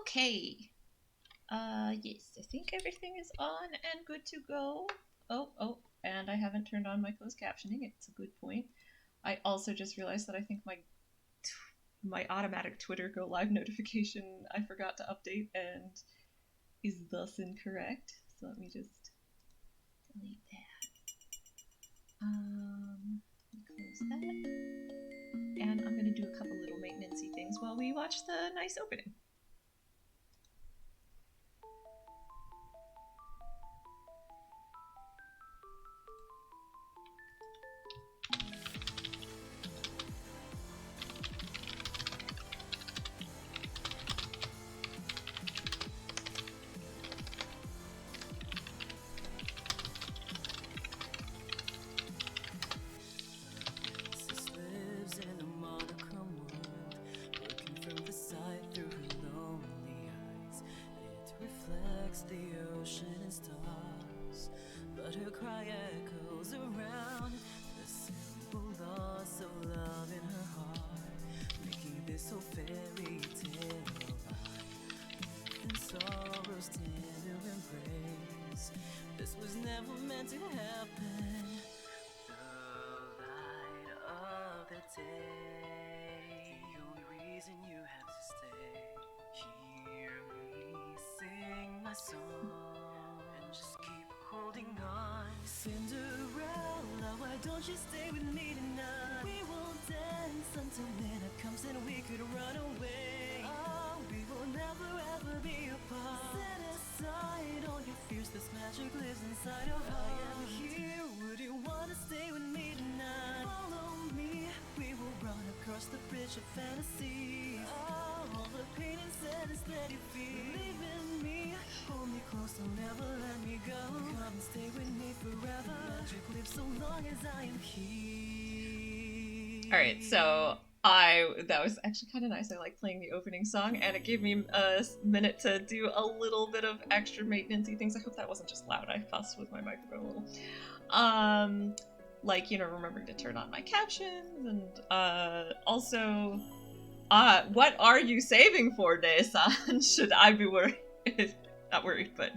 Okay. Yes, I think everything is on and good to go. Oh, and I haven't turned on my closed captioning. It's a good point. I also just realized that I think my automatic Twitter go live notification I forgot to update and is thus incorrect. So let me just delete that. Close that. And I'm gonna do a couple little maintenance-y things while we watch the nice opening. Cinderella, why don't you stay with me tonight? We will dance until midnight comes and we could run away. Oh, we will never ever be apart. Set aside all your fears, this magic lives inside your heart. I am here, would you wanna stay with me tonight? Follow me, we will run across the bridge of fantasy. Oh, all the pain and sadness that you feel. Believe in me, hold me close, don't never let me go. Come and stay with me forever. Magic lives so long as I am here. Alright, so that was actually kind of nice. I like playing the opening song, and it gave me a minute to do a little bit of extra maintenance-y things. I hope that wasn't just loud. I fussed with my microphone a little. Like, remembering to turn on my captions, and also, what are you saving for, Day-san? Should I be worried? Not worried, but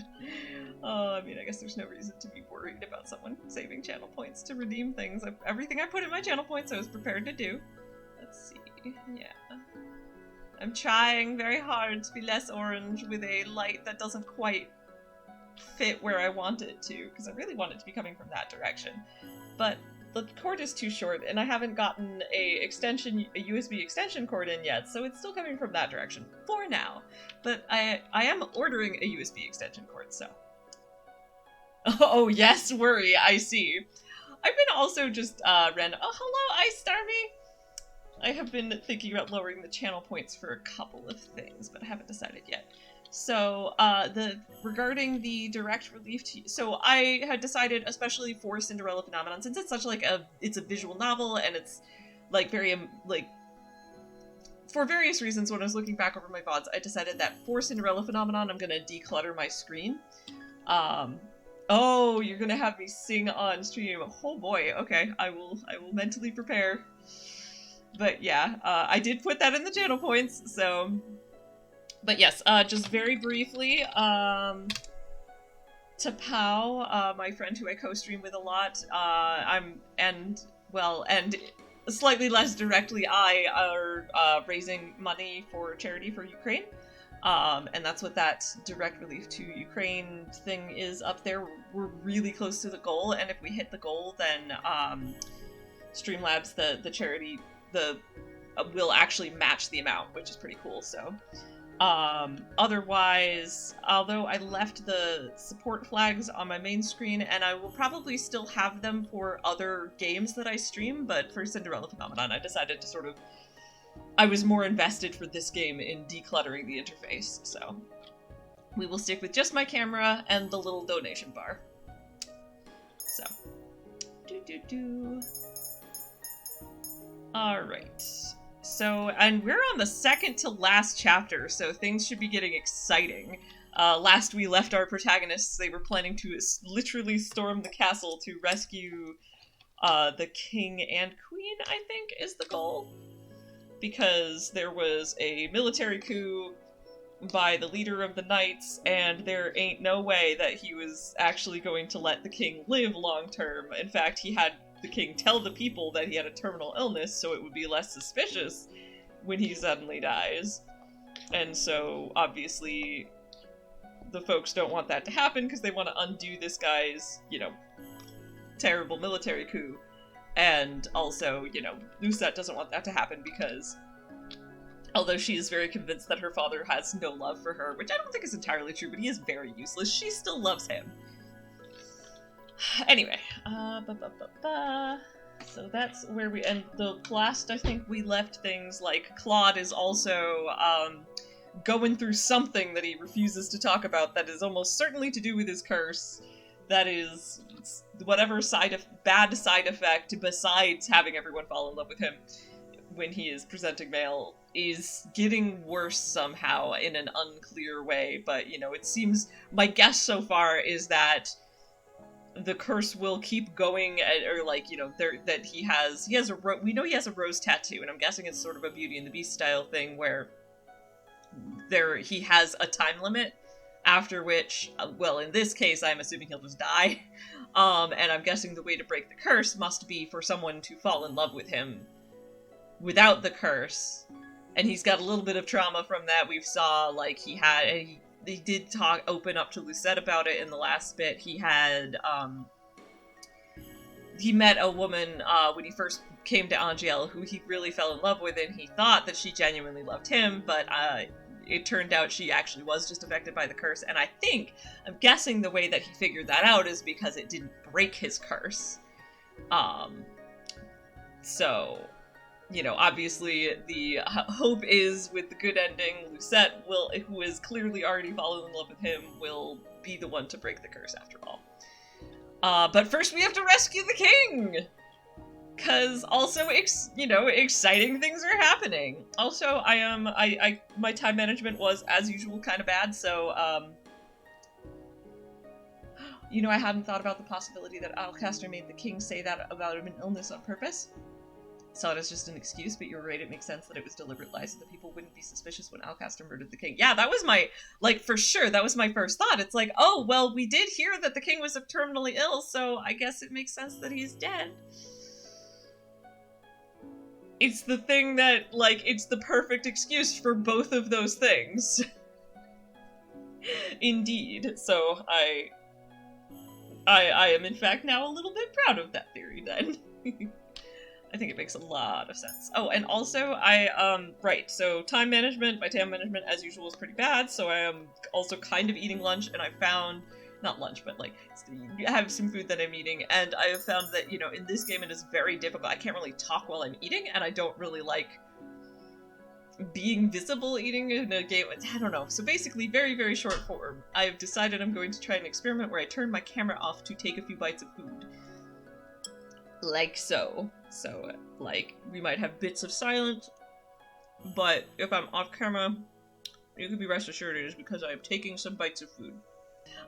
I mean, I guess there's no reason to be worried about someone saving channel points to redeem things. Everything I put in my channel points I was prepared to do. Let's see. Yeah. I'm trying very hard to be less orange with a light that doesn't quite fit where I want it to, because I really want it to be coming from that direction. But the cord is too short, and I haven't gotten a USB extension cord in yet, so it's still coming from that direction for now. But I am ordering a USB extension cord, so. Oh yes, worry, I see. I've been also just oh hello, Ice Starmie! I have been thinking about lowering the channel points for a couple of things, but I haven't decided yet. So, regarding the direct relief so I had decided, especially for Cinderella Phenomenon, since it's such it's a visual novel, and it's very, for various reasons, when I was looking back over my VODs, I decided that for Cinderella Phenomenon, I'm gonna declutter my screen. Oh, you're gonna have me sing on stream. Oh boy, okay, I will mentally prepare. But yeah, I did put that in the channel points, so. But yes, just very briefly, to Pao, my friend who I co-stream with a lot, and slightly less directly, I are raising money for charity for Ukraine. And that's what that direct relief to Ukraine thing is up there. We're really close to the goal, and if we hit the goal, then Streamlabs, the charity, will actually match the amount, which is pretty cool. So, otherwise, although I left the support flags on my main screen, and I will probably still have them for other games that I stream, but for Cinderella Phenomenon, I decided to I was more invested for this game in decluttering the interface, so we will stick with just my camera and the little donation bar. So, Alright. So, and we're on the second to last chapter, so things should be getting exciting. Last we left our protagonists, they were planning to literally storm the castle to rescue the king and queen, I think, is the goal. Because there was a military coup by the leader of the knights, and there ain't no way that he was actually going to let the king live long term. In fact, he had the king tell the people that he had a terminal illness, so it would be less suspicious when he suddenly dies. And so, obviously, the folks don't want that to happen because they want to undo this guy's, you know, terrible military coup. And also, you know, Lucette doesn't want that to happen because, although she is very convinced that her father has no love for her, which I don't think is entirely true, but he is very useless, she still loves him. Anyway, so that's where we end. The last, I think, we left things like Claude is also, going through something that he refuses to talk about that is almost certainly to do with his curse. That is whatever bad side effect, besides having everyone fall in love with him when he is presenting mail, is getting worse somehow in an unclear way. But, you know, it seems, my guess so far is that the curse will keep going, or like, you know, that we know he has a rose tattoo, and I'm guessing it's sort of a Beauty and the Beast style thing where he has a time limit, after which, well, in this case, I'm assuming he'll just die. And I'm guessing the way to break the curse must be for someone to fall in love with him without the curse. And he's got a little bit of trauma from that. We saw, like, he did open up to Lucette about it in the last bit. He met a woman, when he first came to Angel, who he really fell in love with, and he thought that she genuinely loved him, but, it turned out she actually was just affected by the curse, and I'm guessing the way that he figured that out is because it didn't break his curse. So, you know, obviously the hope is, with the good ending, Lucette who is clearly already fallen in love with him, will be the one to break the curse after all. But first we have to rescue the king! Because also, you know, exciting things are happening. Also, my time management was, as usual, kind of bad, so, you know, I hadn't thought about the possibility that Alcaster made the king say that about an illness on purpose. Saw it as just an excuse, but you're right, it makes sense that it was deliberate lies so that people wouldn't be suspicious when Alcaster murdered the king. Yeah, that was for sure, that was my first thought. It's like, oh, well, we did hear that the king was terminally ill, so I guess it makes sense that he's dead. It's the thing that, like, it's the perfect excuse for both of those things. Indeed. So, I am in fact now a little bit proud of that theory, then. I think it makes a lot of sense. Oh, and also, right, so my time management, as usual, is pretty bad, so I am also kind of eating lunch, and I found, not lunch, but, like, I have some food that I'm eating, and I have found that, you know, in this game it is very difficult. I can't really talk while I'm eating, and I don't really like being visible eating in a game. I don't know. So basically, very, very short form, I've decided I'm going to try an experiment where I turn my camera off to take a few bites of food. Like so. So, like, we might have bits of silence, but if I'm off camera, you can be rest assured it is because I am taking some bites of food.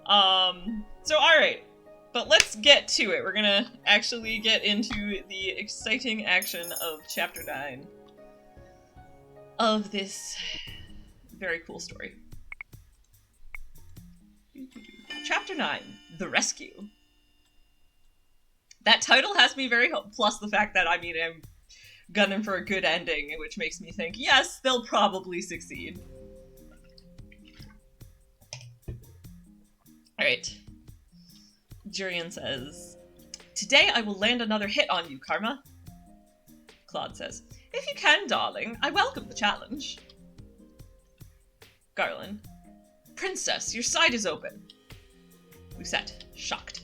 So alright, but let's get to it. We're gonna actually get into the exciting action of Chapter 9 of this very cool story. Chapter 9, The Rescue. That title has me very plus the fact that, I mean, I'm gunning for a good ending, which makes me think, yes, they'll probably succeed. Alright. Jurian says, "Today I will land another hit on you, Karma." Claude says, "If you can, darling, I welcome the challenge." Garland, "Princess, your side is open." Lucette, shocked.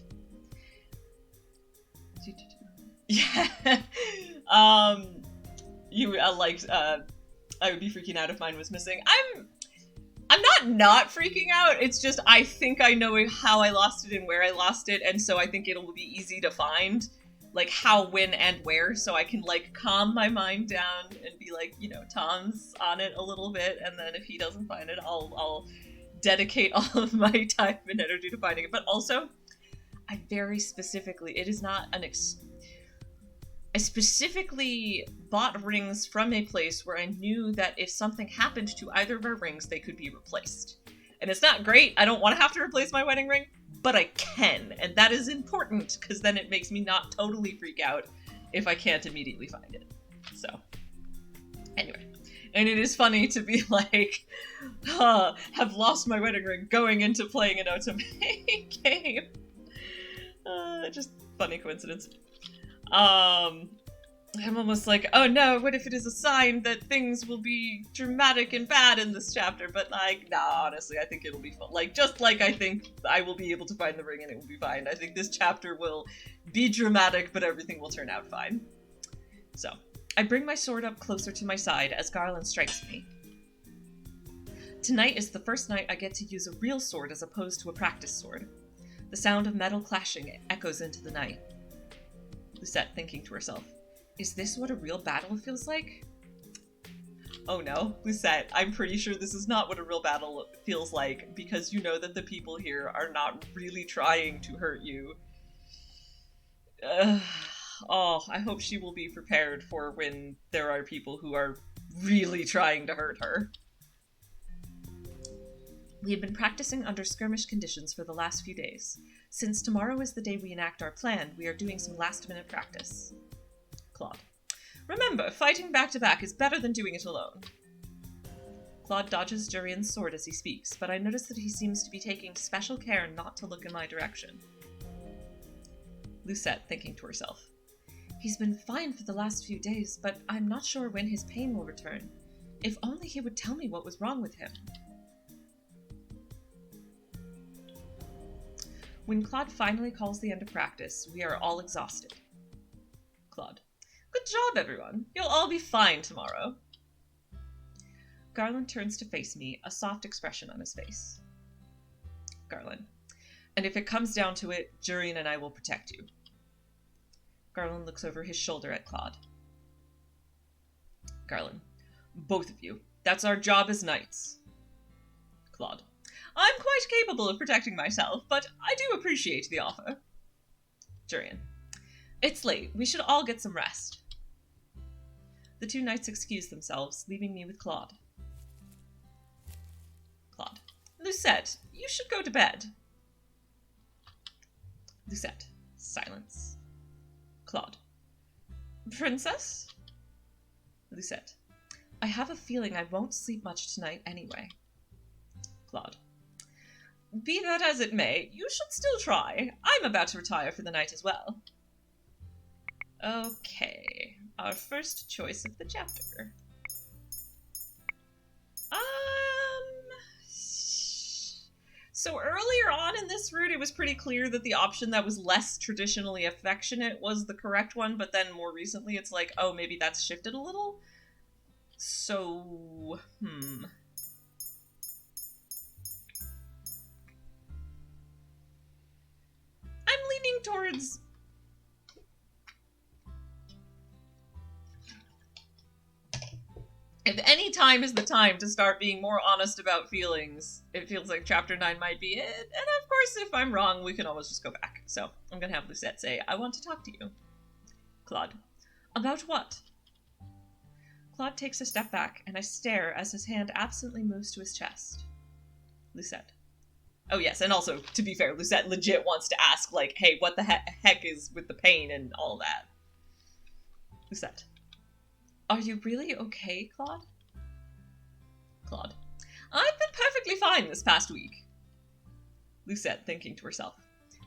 Yeah. I would be freaking out if mine was missing. I'm not freaking out, it's just I think I know how I lost it and where I lost it, and so I think it'll be easy to find, like, how, when, and where, so I can, like, calm my mind down and be like, you know, Tom's on it a little bit, and then if he doesn't find it, I'll dedicate all of my time and energy to finding it. But also, I very specifically, it is not an I specifically bought rings from a place where I knew that if something happened to either of our rings, they could be replaced. And it's not great. I don't want to have to replace my wedding ring, but I can. And that is important because then it makes me not totally freak out if I can't immediately find it. So, anyway. And it is funny to be like, have lost my wedding ring going into playing an automate game. Just funny coincidence. I'm almost like, oh no, what if it is a sign that things will be dramatic and bad in this chapter? But like, nah, honestly, I think it'll be fun. Like, just like I think I will be able to find the ring and it will be fine. I think this chapter will be dramatic, but everything will turn out fine. So, I bring my sword up closer to my side as Garland strikes me. Tonight is the first night I get to use a real sword as opposed to a practice sword. The sound of metal clashing echoes into the night. Lucette thinking to herself, is this what a real battle feels like? Oh no, Lucette, I'm pretty sure this is not what a real battle feels like, because you know that the people here are not really trying to hurt you. Oh, I hope she will be prepared for when there are people who are really trying to hurt her. We have been practicing under skirmish conditions for the last few days. Since tomorrow is the day we enact our plan, we are doing some last-minute practice. Claude. Remember, fighting back-to-back is better than doing it alone. Claude dodges Jurian's sword as he speaks, but I notice that he seems to be taking special care not to look in my direction. Lucette thinking to herself. He's been fine for the last few days, but I'm not sure when his pain will return. If only he would tell me what was wrong with him. When Claude finally calls the end of practice, we are all exhausted. Claude. Good job, everyone. You'll all be fine tomorrow. Garland turns to face me, a soft expression on his face. Garland. And if it comes down to it, Jurian and I will protect you. Garland looks over his shoulder at Claude. Garland. Both of you. That's our job as knights. Claude. I'm quite capable of protecting myself, but I do appreciate the offer. Jurian. It's late. We should all get some rest. The two knights excuse themselves, leaving me with Claude. Claude. Lucette, you should go to bed. Lucette. Silence. Claude. Princess? Lucette. I have a feeling I won't sleep much tonight anyway. Claude. Be that as it may, you should still try. I'm about to retire for the night as well. Okay, our first choice of the chapter. So earlier on in this route, it was pretty clear that the option that was less traditionally affectionate was the correct one, but then more recently it's like, oh, maybe that's shifted a little? So, I'm leaning towards... If any time is the time to start being more honest about feelings, it feels like Chapter 9 might be it. And of course, if I'm wrong, we can always just go back. So, I'm gonna have Lucette say, I want to talk to you. Claude. About what? Claude takes a step back, and I stare as his hand absently moves to his chest. Lucette. Oh yes, and also, to be fair, Lucette legit wants to ask, like, hey, what the heck is with the pain and all that? Lucette. Are you really okay, Claude? Claude. I've been perfectly fine this past week. Lucette thinking to herself.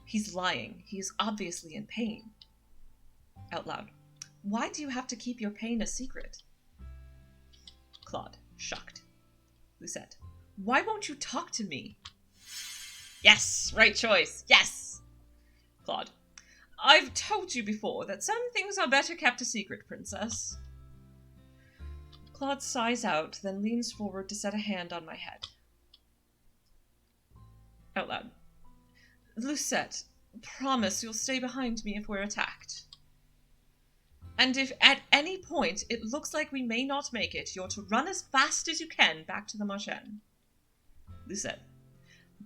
He's lying. He is obviously in pain. Out loud. Why do you have to keep your pain a secret? Claude. Shocked. Lucette. Why won't you talk to me? Yes! Right choice! Yes! Claude. I've told you before that some things are better kept a secret, Princess. Claude sighs out, then leans forward to set a hand on my head. Out loud. Lucette, promise you'll stay behind me if we're attacked. And if at any point it looks like we may not make it, you're to run as fast as you can back to the Marchen. Lucette.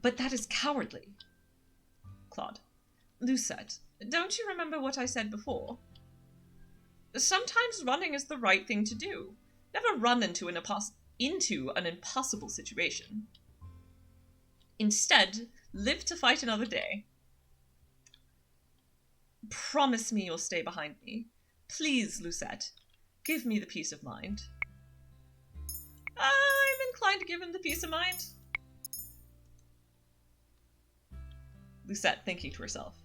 But that is cowardly. Claude. Lucette, don't you remember what I said before? sometimes running is the right thing to do. Never run into an impossible situation. Instead, live to fight another day. Promise me you'll stay behind me. Please, Lucette, give me the peace of mind. I'm inclined to give him the peace of mind. Lucette, thinking to herself,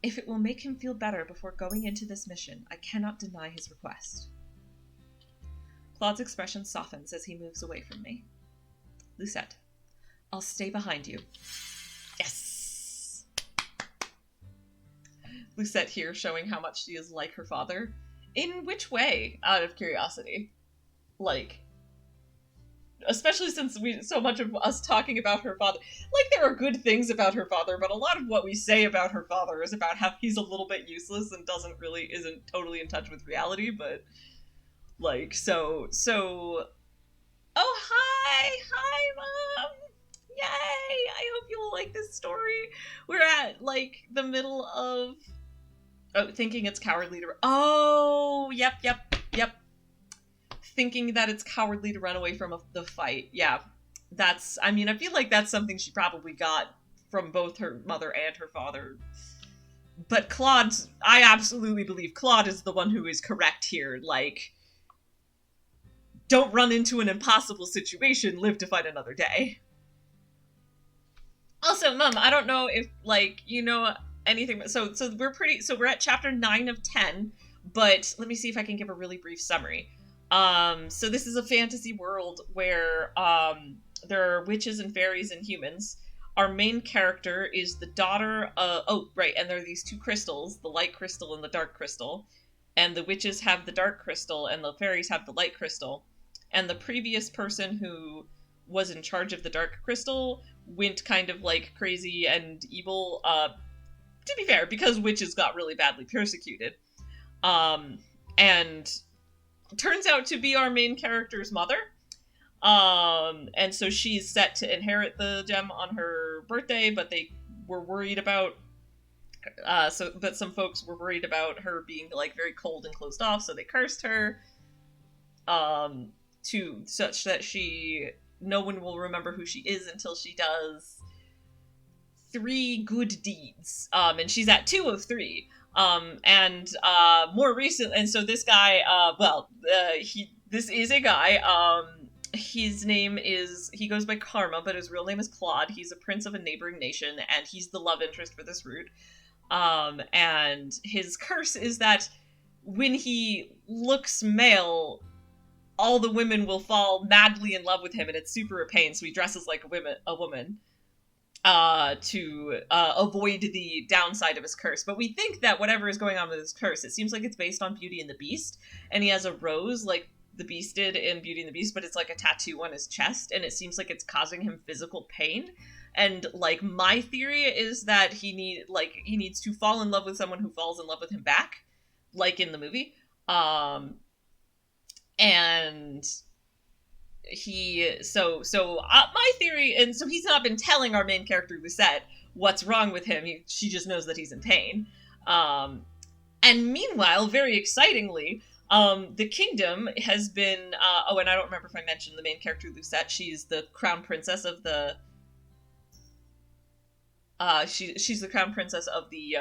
if it will make him feel better before going into this mission, I cannot deny his request. Claude's expression softens as he moves away from me. Lucette, I'll stay behind you. Yes! Lucette here showing how much she is like her father. In which way, out of curiosity? Like, especially since so much of us talking about her father, like, there are good things about her father, but a lot of what we say about her father is about how he's a little bit useless and isn't totally in touch with reality, but, like, so, oh, hi, Mom! Yay! I hope you'll like this story. We're at, like, the middle of, thinking it's cowardly to, oh, yep. Thinking that it's cowardly to run away from the fight. Yeah, I feel like that's something she probably got from both her mother and her father. But I absolutely believe Claude is the one who is correct here. Like, don't run into an impossible situation, live to fight another day. Also, Mom, I don't know if, like, you know anything, so we're at chapter 9 of 10, but let me see if I can give a really brief summary. So this is a fantasy world where, there are witches and fairies and humans. Our main character is the daughter of, and there are these two crystals, the light crystal and the dark crystal. And the witches have the dark crystal and the fairies have the light crystal. And the previous person who was in charge of the dark crystal went kind of, like, crazy and evil, to be fair, because witches got really badly persecuted. And turns out to be our main character's mother. And so she's set to inherit the gem on her birthday, but they were worried about, but some folks were worried about her being, like, very cold and closed off, so they cursed her, to such that no one will remember who she is until she does 3 good deeds. And she's at 2 of 3. And more recent, and so this guy, this is a guy, his name he goes by Karma, but his real name is Claude. He's a prince of a neighboring nation, and he's the love interest for this route. And his curse is that when he looks male, all the women will fall madly in love with him, and it's super a pain, so he dresses like a woman. To avoid the downside of his curse. But we think that whatever is going on with his curse, it seems like it's based on Beauty and the Beast, and he has a rose like the Beast did in Beauty and the Beast, but it's like a tattoo on his chest, and it seems like it's causing him physical pain. And, like, my theory is that he needs to fall in love with someone who falls in love with him back, like in the movie. And my theory, and so he's not been telling our main character Lucette what's wrong with him. She just knows that he's in pain. And meanwhile, very excitingly, the kingdom has been, and I don't remember if I mentioned the main character Lucette. She's the crown princess of the, she's the crown princess of the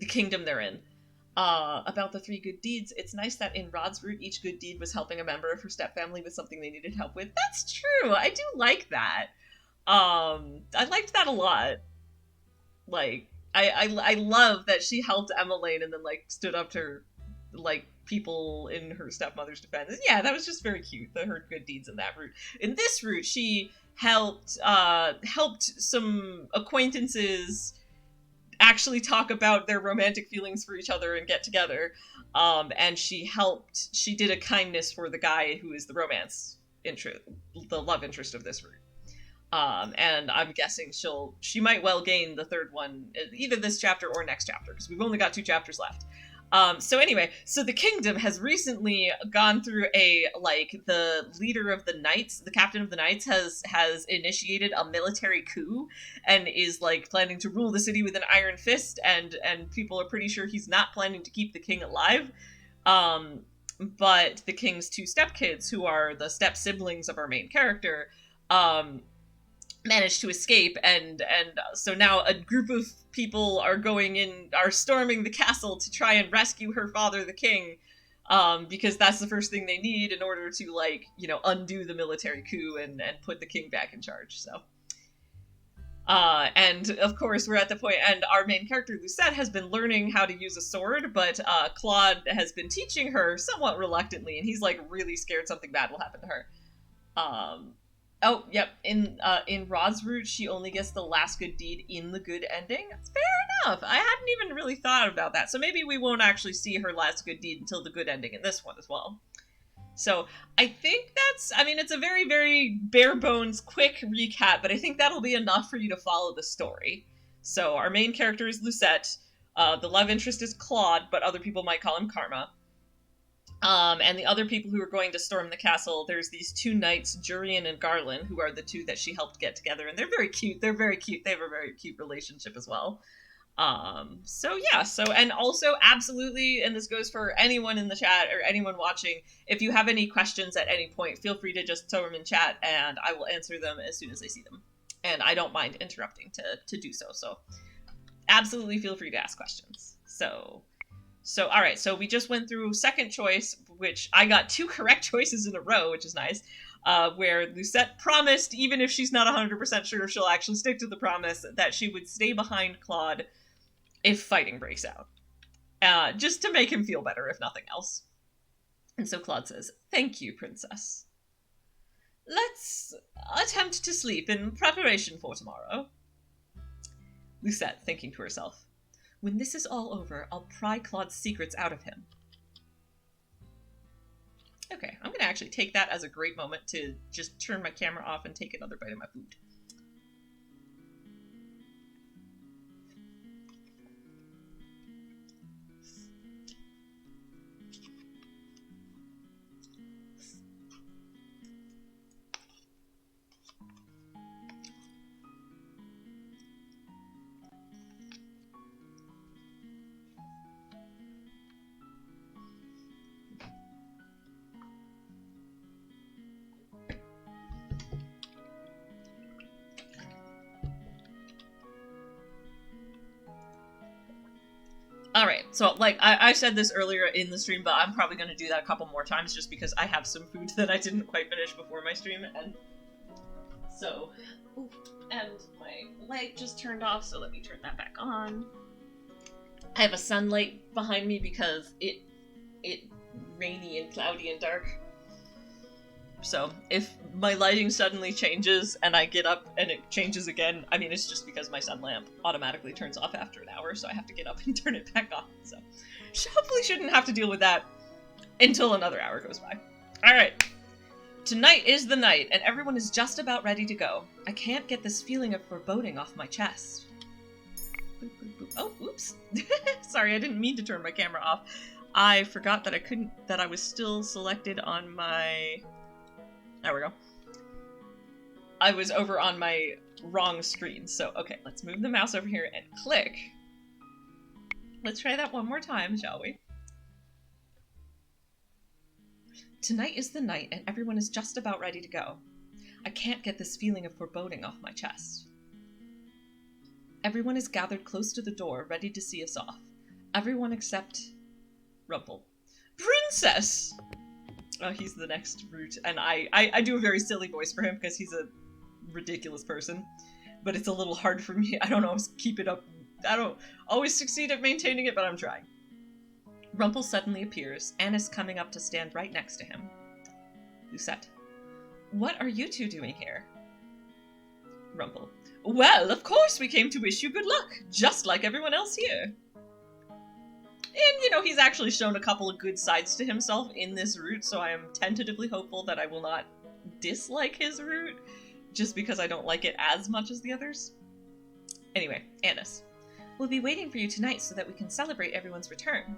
kingdom they're in. About the 3 good deeds, it's nice that in Rod's route, each good deed was helping a member of her stepfamily with something they needed help with. That's true! I do like that. I liked that a lot. Like, I love that she helped Emmeline and then, like, stood up to her, like, people in her stepmother's defense. Yeah, that was just very cute, her good deeds in that route. In this route, she helped some acquaintances actually talk about their romantic feelings for each other and get together. And she did a kindness for the guy who is the the love interest of this route. And I'm guessing she might well gain the 3rd one, either this chapter or next chapter, because we've only got 2 chapters left. So anyway, so the kingdom has recently gone through the leader of the knights, the captain of the knights has initiated a military coup and is like planning to rule the city with an iron fist, and people are pretty sure he's not planning to keep the king alive. But the king's two stepkids, who are the step siblings of our main character, managed to escape, and so now a group of people are storming the castle to try and rescue her father, the king, because that's the first thing they need in order to, like, you know, undo the military coup and put the king back in charge. So and of course we're at the point, and our main character Lucette has been learning how to use a sword, but Claude has been teaching her somewhat reluctantly, and he's like really scared something bad will happen to her. Oh, yep. In Rod's route, she only gets the last good deed in the good ending. That's fair enough. I hadn't even really thought about that. So maybe we won't actually see her last good deed until the good ending in this one as well. So I think it's a very, very bare bones, quick recap, but I think that'll be enough for you to follow the story. So our main character is Lucette. The love interest is Claude, but other people might call him Karma. And the other people who are going to storm the castle, there's these two knights, Jurian and Garland, who are the two that she helped get together, and they're very cute. They have a very cute relationship as well. And also, absolutely, and this goes for anyone in the chat or anyone watching, if you have any questions at any point, feel free to just throw them in chat, and I will answer them as soon as I see them. And I don't mind interrupting to do so, so absolutely feel free to ask questions. So, all right, so we just went through second choice, which I got 2 correct choices in a row, which is nice, where Lucette promised, even if she's not 100% sure she'll actually stick to the promise, that she would stay behind Claude if fighting breaks out. Just to make him feel better, if nothing else. And so Claude says, "Thank you, princess. Let's attempt to sleep in preparation for tomorrow." Lucette, thinking to herself, "When this is all over, I'll pry Claude's secrets out of him." Okay, I'm going to actually take that as a great moment to just turn my camera off and take another bite of my food. Alright, so, like, I said this earlier in the stream, but I'm probably going to do that a couple more times just because I have some food that I didn't quite finish before my stream, and so, and my light just turned off, so let me turn that back on. I have a sunlight behind me because it's rainy and cloudy and dark. So, if my lighting suddenly changes and I get up and it changes again, I mean, it's just because my sun lamp automatically turns off after an hour, so I have to get up and turn it back on. So, hopefully shouldn't have to deal with that until another hour goes by. Alright. Tonight is the night, and everyone is just about ready to go. I can't get this feeling of foreboding off my chest. Boop, boop, boop. Oh, oops. Sorry, I didn't mean to turn my camera off. I forgot that I was still selected on my... There we go. I was over on my wrong screen, so okay, let's move the mouse over here and click. Let's try that one more time, shall we? Tonight is the night, and everyone is just about ready to go. I can't get this feeling of foreboding off my chest. Everyone is gathered close to the door, ready to see us off. Everyone except Rumple. Princess! Oh, he's the next route, and I do a very silly voice for him because he's a ridiculous person, but it's a little hard for me. I don't always keep it up. I don't always succeed at maintaining it, but I'm trying. Rumple suddenly appears, and is coming up to stand right next to him. Lucette. What are you two doing here? Rumple. Well, of course we came to wish you good luck, just like everyone else here. And, you know, he's actually shown a couple of good sides to himself in this route, so I am tentatively hopeful that I will not dislike his route, just because I don't like it as much as the others. Anyway, Annis. We'll be waiting for you tonight so that we can celebrate everyone's return.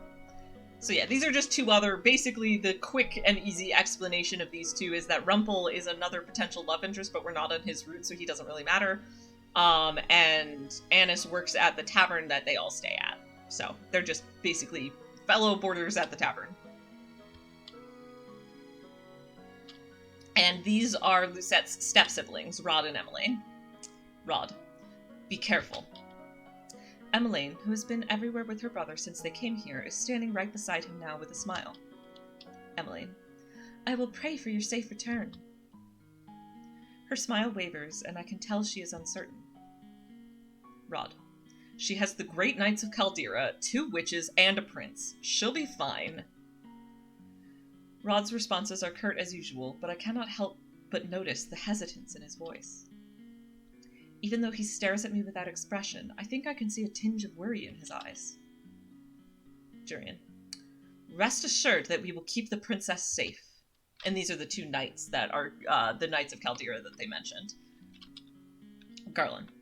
So yeah, these are just two other, basically the quick and easy explanation of these two is that Rumpel is another potential love interest, but we're not on his route, so he doesn't really matter. And Annis works at the tavern that they all stay at. So they're just basically fellow boarders at the tavern. And these are Lucettes' step-siblings, Rod and Emmeline. Rod, be careful. Emmeline, who has been everywhere with her brother since they came here, is standing right beside him now with a smile. Emmeline, I will pray for your safe return. Her smile wavers, and I can tell she is uncertain. Rod, she has the great knights of Caldera, 2 witches, and a prince. She'll be fine. Rod's responses are curt as usual, but I cannot help but notice the hesitance in his voice. Even though he stares at me without expression, I think I can see a tinge of worry in his eyes. Jurian, rest assured that we will keep the princess safe. And these are the 2 knights that are the knights of Caldera that they mentioned. Garland,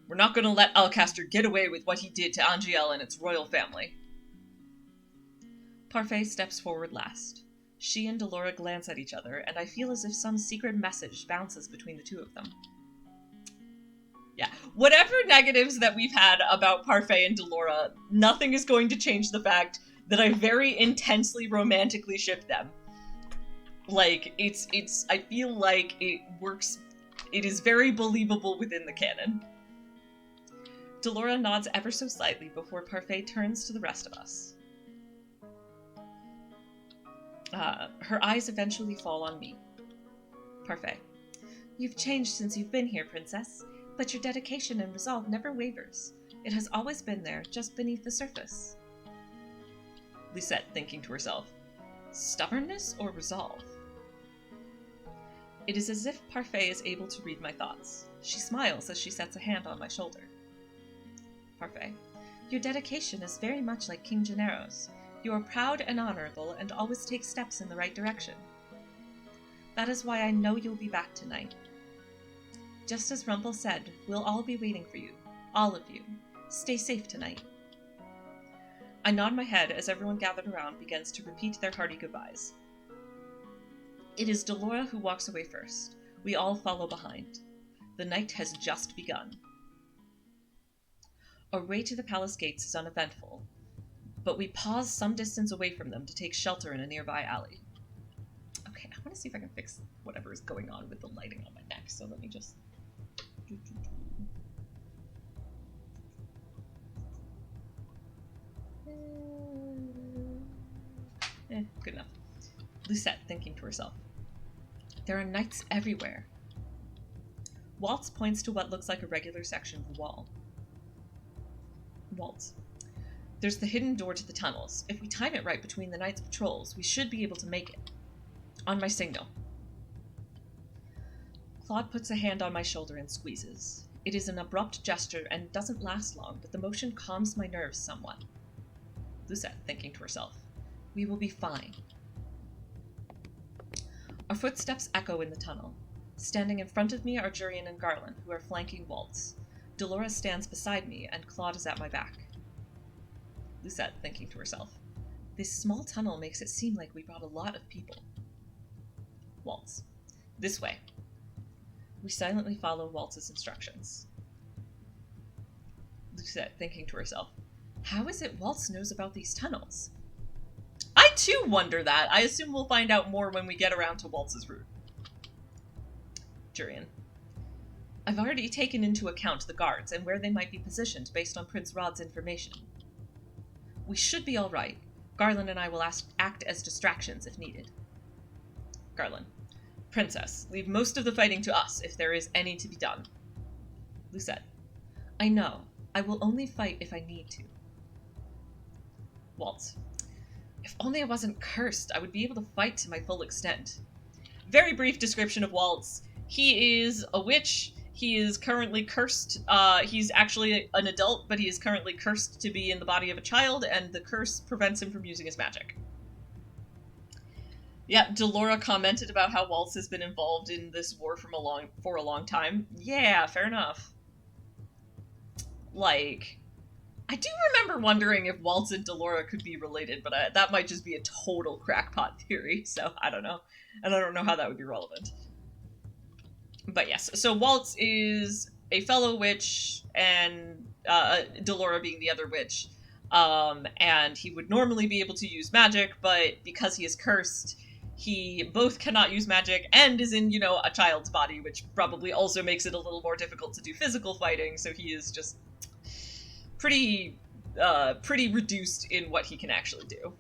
we're not going to let Alcaster get away with what he did to Angiel and its royal family. Parfait steps forward last. She and Delora glance at each other, and I feel as if some secret message bounces between the 2 of them. Yeah, whatever negatives that we've had about Parfait and Delora, nothing is going to change the fact that I very intensely romantically ship them. Like, I feel like it works, it is very believable within the canon. Delora nods ever so slightly before Parfait turns to the rest of us. Her eyes eventually fall on me. Parfait, you've changed since you've been here, Princess. But your dedication and resolve never wavers. It has always been there, just beneath the surface. Lucette, thinking to herself, stubbornness or resolve? It is as if Parfait is able to read my thoughts. She smiles as she sets a hand on my shoulder. Parfait, your dedication is very much like King Gennaro's. You are proud and honorable and always take steps in the right direction. That is why I know you'll be back tonight. Just as Rumpel said, we'll all be waiting for you. All of you. Stay safe tonight. I nod my head as everyone gathered around begins to repeat their hearty goodbyes. It is Delora who walks away first. We all follow behind. The night has just begun. Our way to the palace gates is uneventful, but we pause some distance away from them to take shelter in a nearby alley. Okay, I want to see if I can fix whatever is going on with the lighting on my neck, so let me just... Good enough. Lucette, thinking to herself. There are knights everywhere. Waltz points to what looks like a regular section of the wall. Waltz. There's the hidden door to the tunnels. If we time it right between the knights' patrols, we should be able to make it. On my signal. Claude puts a hand on my shoulder and squeezes. It is an abrupt gesture and doesn't last long, but the motion calms my nerves somewhat. Lucette, thinking to herself. We will be fine. Our footsteps echo in the tunnel. Standing in front of me are Jurian and Garland, who are flanking Waltz. Delora stands beside me, and Claude is at my back. Lucette, thinking to herself. This small tunnel makes it seem like we brought a lot of people. Waltz. This way. We silently follow Waltz's instructions. Lucette, thinking to herself. How is it Waltz knows about these tunnels? I too wonder that. I assume we'll find out more when we get around to Waltz's route. Jurian. I've already taken into account the guards and where they might be positioned based on Prince Rod's information. We should be all right. Garland and I will act as distractions if needed. Garland. Princess, leave most of the fighting to us if there is any to be done. Lucette. I know. I will only fight if I need to. Waltz. If only I wasn't cursed, I would be able to fight to my full extent. Very brief description of Waltz. He is a witch. He is currently cursed. He's actually an adult, but he is currently cursed to be in the body of a child, and the curse prevents him from using his magic. Yeah, Delora commented about how Waltz has been involved in this war for a long time. Yeah, fair enough. Like, I do remember wondering if Waltz and Delora could be related, but that might just be a total crackpot theory, so I don't know. And I don't know how that would be relevant. But yes, so Waltz is a fellow witch, and Delora being the other witch. And he would normally be able to use magic, but because he is cursed, he both cannot use magic and is in, a child's body, which probably also makes it a little more difficult to do physical fighting, so he is just pretty reduced in what he can actually do.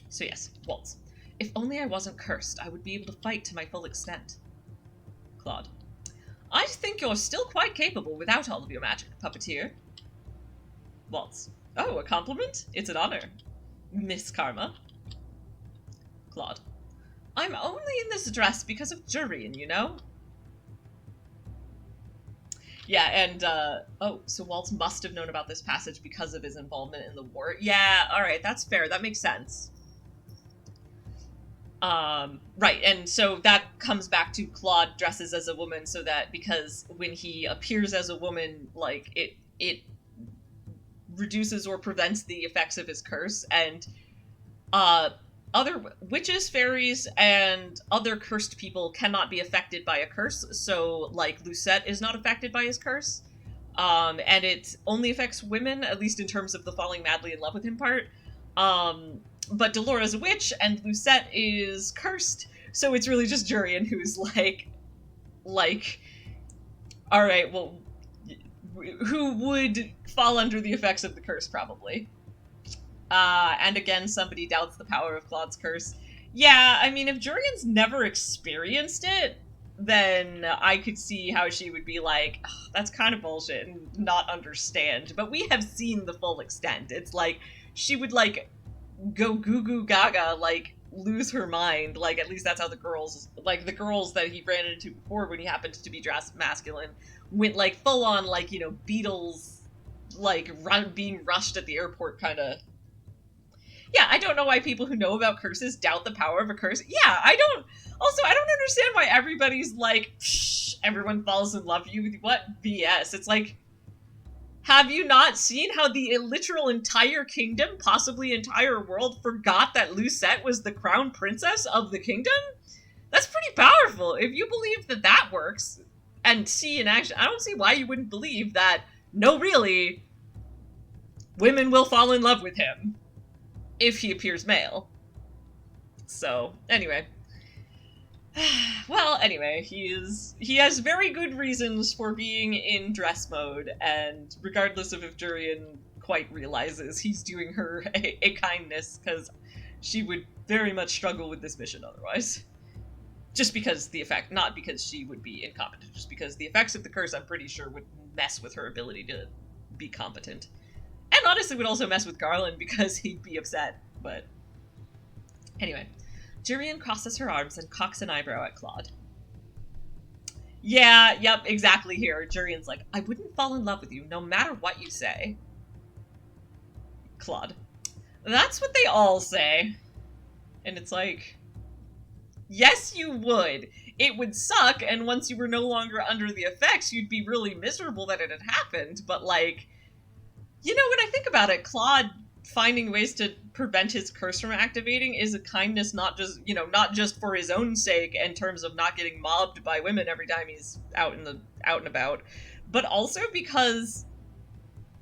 So yes, Waltz. If only I wasn't cursed, I would be able to fight to my full extent. Claude. I think you're still quite capable without all of your magic, puppeteer. Waltz. Oh, a compliment? It's an honor. Miss Karma. Claude. I'm only in this dress because of Jurian, Yeah, and, oh, so Waltz must have known about this passage because of his involvement in the war. Yeah, alright, that's fair. That makes sense. Right, and so that comes back to Claude dresses as a woman so that, because when he appears as a woman, like, it reduces or prevents the effects of his curse, and, other witches, fairies, and other cursed people cannot be affected by a curse, so, like, Lucette is not affected by his curse, and it only affects women, at least in terms of the falling madly in love with him part, but Delora's a witch, and Lucette is cursed, so it's really just Jurian who's like, alright, well, who would fall under the effects of the curse, probably. And again, somebody doubts the power of Claude's curse. Yeah, I mean, if Jurian's never experienced it, then I could see how she would be like, oh, that's kind of bullshit, and not understand. But we have seen the full extent. It's like, she would, like, go goo-goo gaga, like, lose her mind. Like, at least that's how the girls that he ran into before when he happened to be dressed masculine, went, like, full-on, like, Beatles, like, being rushed at the airport kind of. Yeah, I don't know why people who know about curses doubt the power of a curse. Yeah, I don't understand why everybody's like, psh, everyone falls in love with you. What BS? It's like, have you not seen how the literal entire kingdom, possibly entire world, forgot that Lucette was the crown princess of the kingdom? That's pretty powerful. If you believe that that works, and see in action, I don't see why you wouldn't believe that, no really, women will fall in love with him if he appears male. So, anyway. Well, anyway, he has very good reasons for being in dress mode, and regardless of if Jurian quite realizes, he's doing her a kindness, because she would very much struggle with this mission otherwise. Just because the effect, not because she would be incompetent, just because the effects of the curse, I'm pretty sure, would mess with her ability to be competent. And honestly would also mess with Garland because he'd be upset, but anyway. Jurian crosses her arms and cocks an eyebrow at Claude. Yeah, yep, exactly here. Jurian's like, I wouldn't fall in love with you no matter what you say. Claude. That's what they all say. And it's like, yes, you would. It would suck, and once you were no longer under the effects, you'd be really miserable that it had happened, but like, when I think about it, Claude finding ways to prevent his curse from activating is a kindness not just for his own sake in terms of not getting mobbed by women every time he's out and about, but also because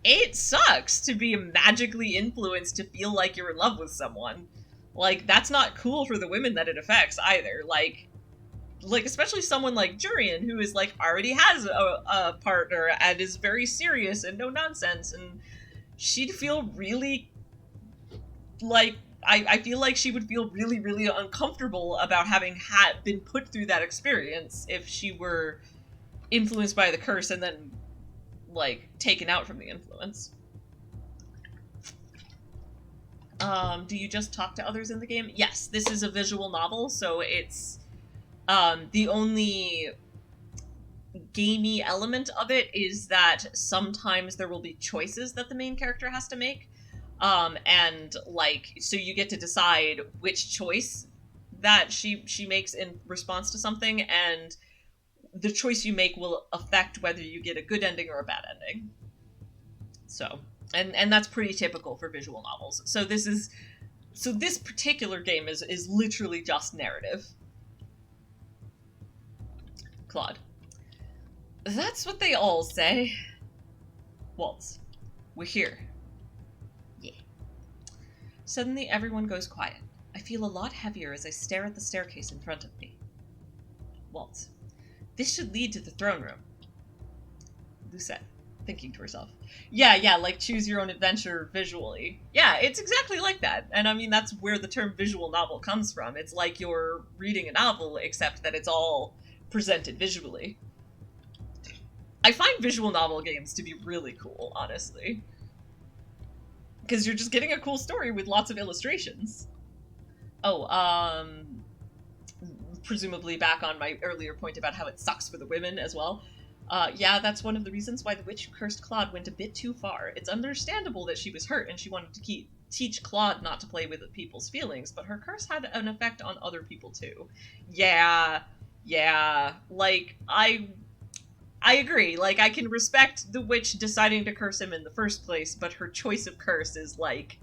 it sucks to be magically influenced to feel like you're in love with someone. Like, that's not cool for the women that it affects either. Like especially someone like Jurian, who is like already has a partner and is very serious and no nonsense, and she'd feel really like, I feel like she would feel really, really uncomfortable about having been put through that experience if she were influenced by the curse and then, like, taken out from the influence. Do you just talk to others in the game? Yes, this is a visual novel, so it's, the only gamey element of it is that sometimes there will be choices that the main character has to make. And, like, so you get to decide which choice that she makes in response to something, and the choice you make will affect whether you get a good ending or a bad ending. So, and that's pretty typical for visual novels. So this particular game is literally just narrative. Claude. That's what they all say. Waltz. We're here. Yeah. Suddenly everyone goes quiet. I feel a lot heavier as I stare at the staircase in front of me. Waltz. This should lead to the throne room. Lucette, thinking to herself. Yeah, like choose your own adventure visually. Yeah, it's exactly like that. And I mean, that's where the term visual novel comes from. It's like you're reading a novel, except that it's all presented visually. I find visual novel games to be really cool, honestly. Because you're just getting a cool story with lots of illustrations. Oh, presumably back on my earlier point about how it sucks for the women as well. Yeah, that's one of the reasons why the witch who cursed Claude went a bit too far. It's understandable that she was hurt and she wanted to teach Claude not to play with people's feelings, but her curse had an effect on other people too. Yeah, like, I agree. Like, I can respect the witch deciding to curse him in the first place, but her choice of curse is, like,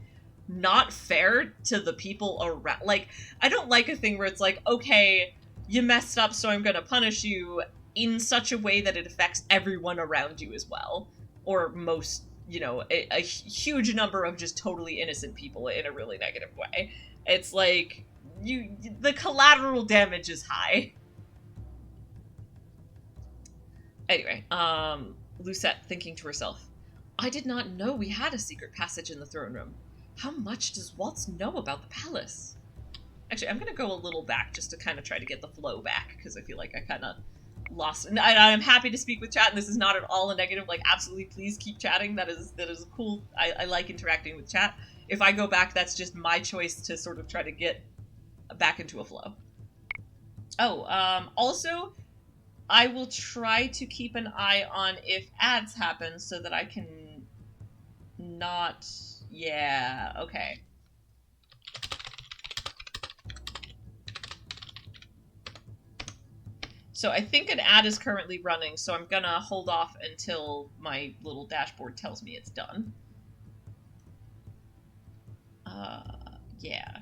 not fair to the people around. Like, I don't like a thing where it's like, okay, you messed up, so I'm gonna punish you in such a way that it affects everyone around you as well. Or most, you know, a huge number of just totally innocent people in a really negative way. It's like, the collateral damage is high. Anyway, Lucette thinking to herself, I did not know we had a secret passage in the throne room. How much does Waltz know about the palace? Actually, I'm gonna go a little back just to kind of try to get the flow back, because I feel like I kind of lost. And I'm happy to speak with chat, and this is not at all a negative. Like, absolutely, please keep chatting. That is cool. I like interacting with chat. If I go back, that's just my choice to sort of try to get back into a flow. Oh, also, I will try to keep an eye on if ads happen so that I can not... Yeah, okay. So I think an ad is currently running, so I'm gonna hold off until my little dashboard tells me it's done. Yeah.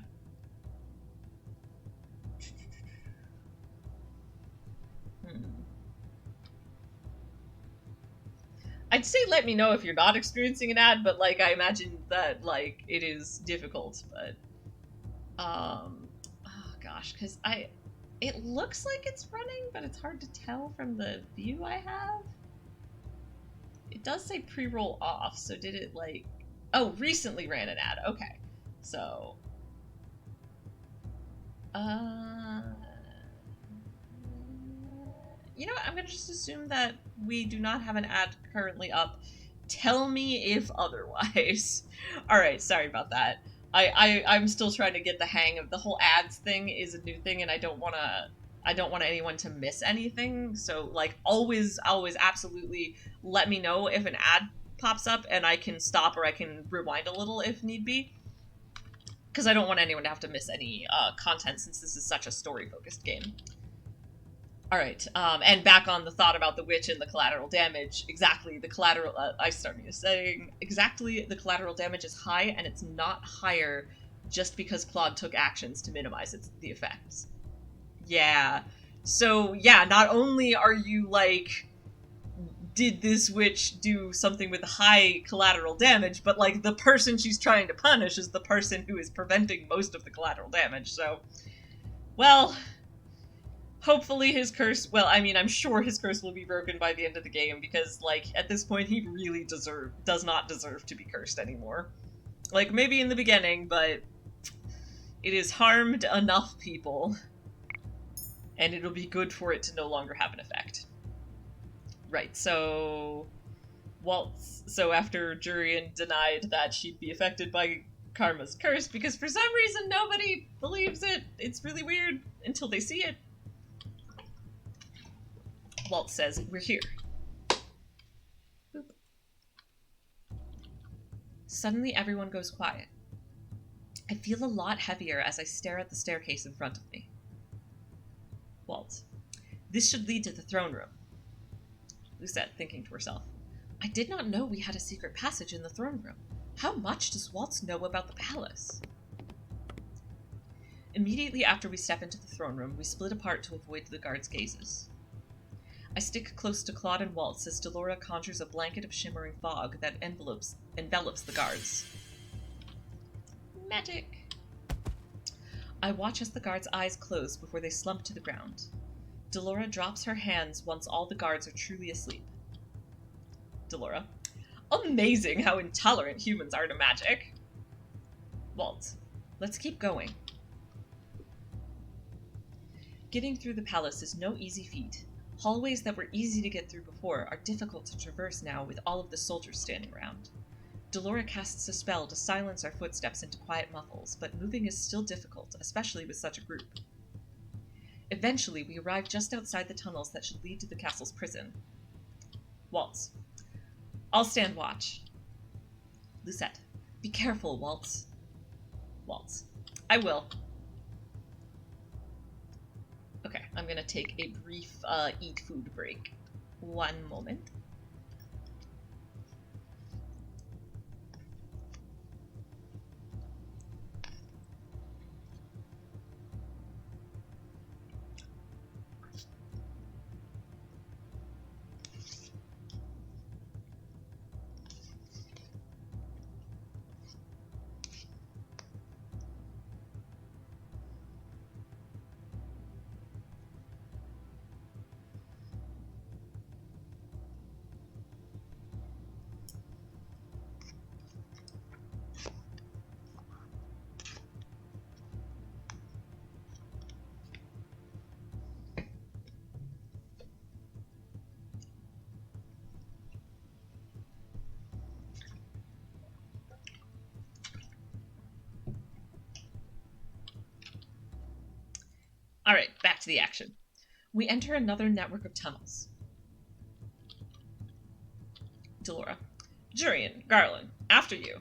I'd say let me know if you're not experiencing an ad, but, like, I imagine that, like, it is difficult, but... Oh gosh, because it looks like it's running, but it's hard to tell from the view I have. It does say pre-roll off, so did it, like... Oh, recently ran an ad. Okay. So... You know what? I'm gonna just assume that we do not have an ad currently up. Tell me if otherwise. Alright, sorry about that. I'm still trying to get the hang of the whole ads thing is a new thing, and I don't want anyone to miss anything. So, like, always absolutely let me know if an ad pops up, and I can stop or I can rewind a little if need be. Because I don't want anyone to have to miss any content, since this is such a story-focused game. Alright, and back on the thought about the witch and the collateral damage, exactly, the collateral, I started saying, exactly, the collateral damage is high, and it's not higher just because Claude took actions to minimize the effects. Yeah. So, yeah, not only are you, like, did this witch do something with high collateral damage, but, like, the person she's trying to punish is the person who is preventing most of the collateral damage, so, well... Hopefully his curse, well, I mean, I'm sure his curse will be broken by the end of the game, because, like, at this point, he really does not deserve to be cursed anymore. Like, maybe in the beginning, but it has harmed enough people, and it'll be good for it to no longer have an effect. Right, so... Waltz, so after Jurian denied that she'd be affected by Karma's curse, because for some reason nobody believes it, it's really weird, until they see it. Waltz says, we're here. Boop. Suddenly everyone goes quiet. I feel a lot heavier as I stare at the staircase in front of me. Waltz. This should lead to the throne room. Lucette, thinking to herself. I did not know we had a secret passage in the throne room. How much does Waltz know about the palace? Immediately after we step into the throne room, we split apart to avoid the guards' gazes. I stick close to Claude and Waltz as Delora conjures a blanket of shimmering fog that envelops the guards. Magic! I watch as the guards' eyes close before they slump to the ground. Delora drops her hands once all the guards are truly asleep. Delora. Amazing how intolerant humans are to magic. Waltz. Let's keep going. Getting through the palace is no easy feat. Hallways that were easy to get through before are difficult to traverse now with all of the soldiers standing around. Delora casts a spell to silence our footsteps into quiet muffles, but moving is still difficult, especially with such a group. Eventually, we arrive just outside the tunnels that should lead to the castle's prison. Waltz. I'll stand watch. Lucette. Be careful, Waltz. Waltz. I will. Okay, I'm gonna take a brief eat food break. One moment. Alright, back to the action. We enter another network of tunnels. Delora. Jurian, Garland, after you.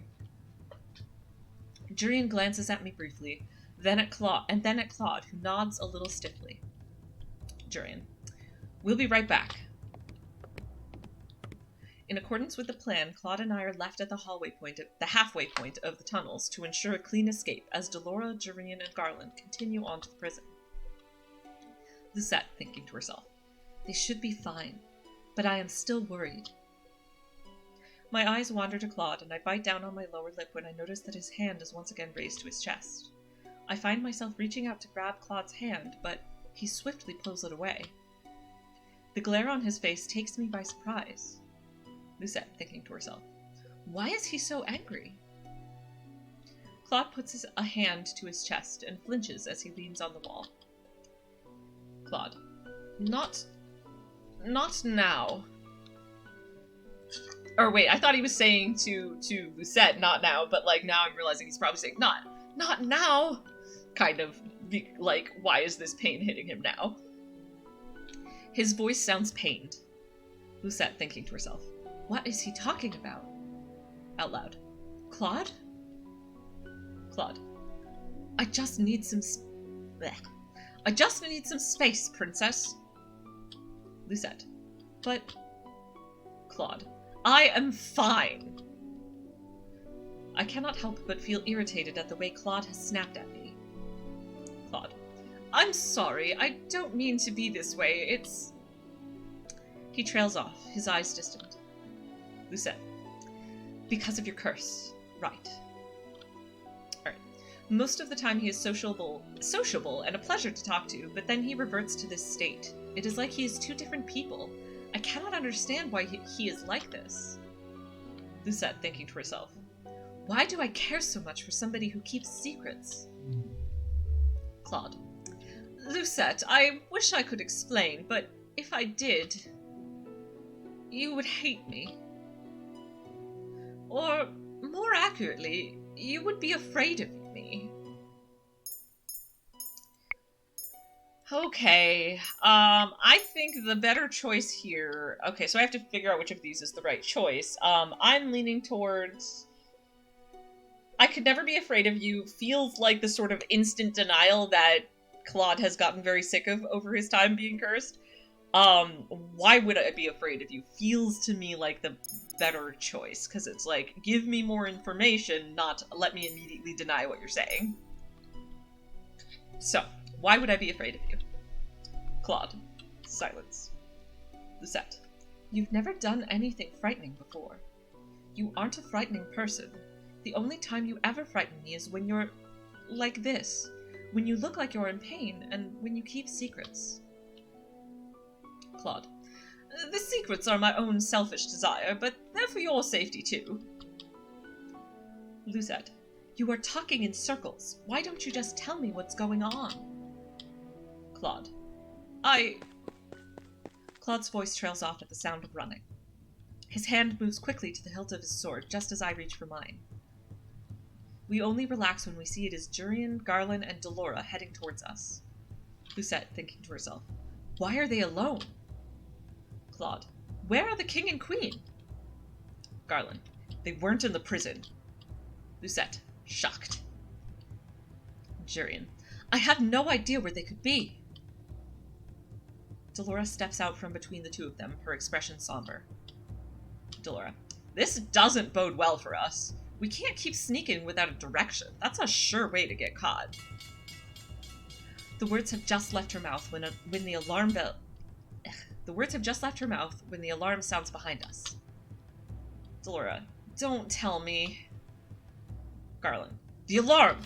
Jurian glances at me briefly, then at Claude, who nods a little stiffly. Jurian. We'll be right back. In accordance with the plan, Claude and I are left at the halfway point of the tunnels to ensure a clean escape as Delora, Jurian, and Garland continue on to the prison. Lucette, thinking to herself, they should be fine, but I am still worried. My eyes wander to Claude, and I bite down on my lower lip when I notice that his hand is once again raised to his chest. I find myself reaching out to grab Claude's hand, but he swiftly pulls it away. The glare on his face takes me by surprise. Lucette, thinking to herself, why is he so angry? Claude puts a hand to his chest and flinches as he leans on the wall. Claude. Not now. Or wait, I thought he was saying to Lucette, not now, but like now I'm realizing he's probably saying, not now. Kind of like, why is this pain hitting him now? His voice sounds pained. Lucette, thinking to herself, what is he talking about? Out loud. Claude? Claude. I just need some space, princess. Lucette. But... Claude. I am fine. I cannot help but feel irritated at the way Claude has snapped at me. Claude. I'm sorry, I don't mean to be this way, it's... He trails off, his eyes distant. Lucette. Because of your curse. Right. Alright. Most of the time he is sociable and a pleasure to talk to, but then he reverts to this state. It is like he is two different people. I cannot understand why he is like this. Lucette, thinking to herself, why do I care so much for somebody who keeps secrets? Claude. Lucette, I wish I could explain, but if I did, you would hate me. Or, more accurately, you would be afraid of me. Okay, I think the better choice here... Okay, so I have to figure out which of these is the right choice. I'm leaning towards... I could never be afraid of you feels like the sort of instant denial that Claude has gotten very sick of over his time being cursed. Why would I be afraid of you? Feels to me like the better choice, because it's like, give me more information, not let me immediately deny what you're saying. So, why would I be afraid of you? Claude. Silence. Lucette. You've never done anything frightening before. You aren't a frightening person. The only time you ever frighten me is when you're like this. When you look like you're in pain, and when you keep secrets. Claude. The secrets are my own selfish desire, but they're for your safety too. Lucette. You are talking in circles. Why don't you just tell me what's going on? Claude. Claude's voice trails off at the sound of running. His hand moves quickly to the hilt of his sword, just as I reach for mine. We only relax when we see it is Jurian, Garland, and Delora heading towards us. Lucette, thinking to herself, why are they alone? Claude. Where are the king and queen? Garland. They weren't in the prison. Lucette, shocked. Jurian. I have no idea where they could be. Delora steps out from between the two of them, her expression somber. Delora. This doesn't bode well for us. We can't keep sneaking without a direction. That's a sure way to get caught. The words have just left her mouth when the alarm bell... The words have just left her mouth when the alarm sounds behind us. Delora. Don't tell me. Garland. The alarm!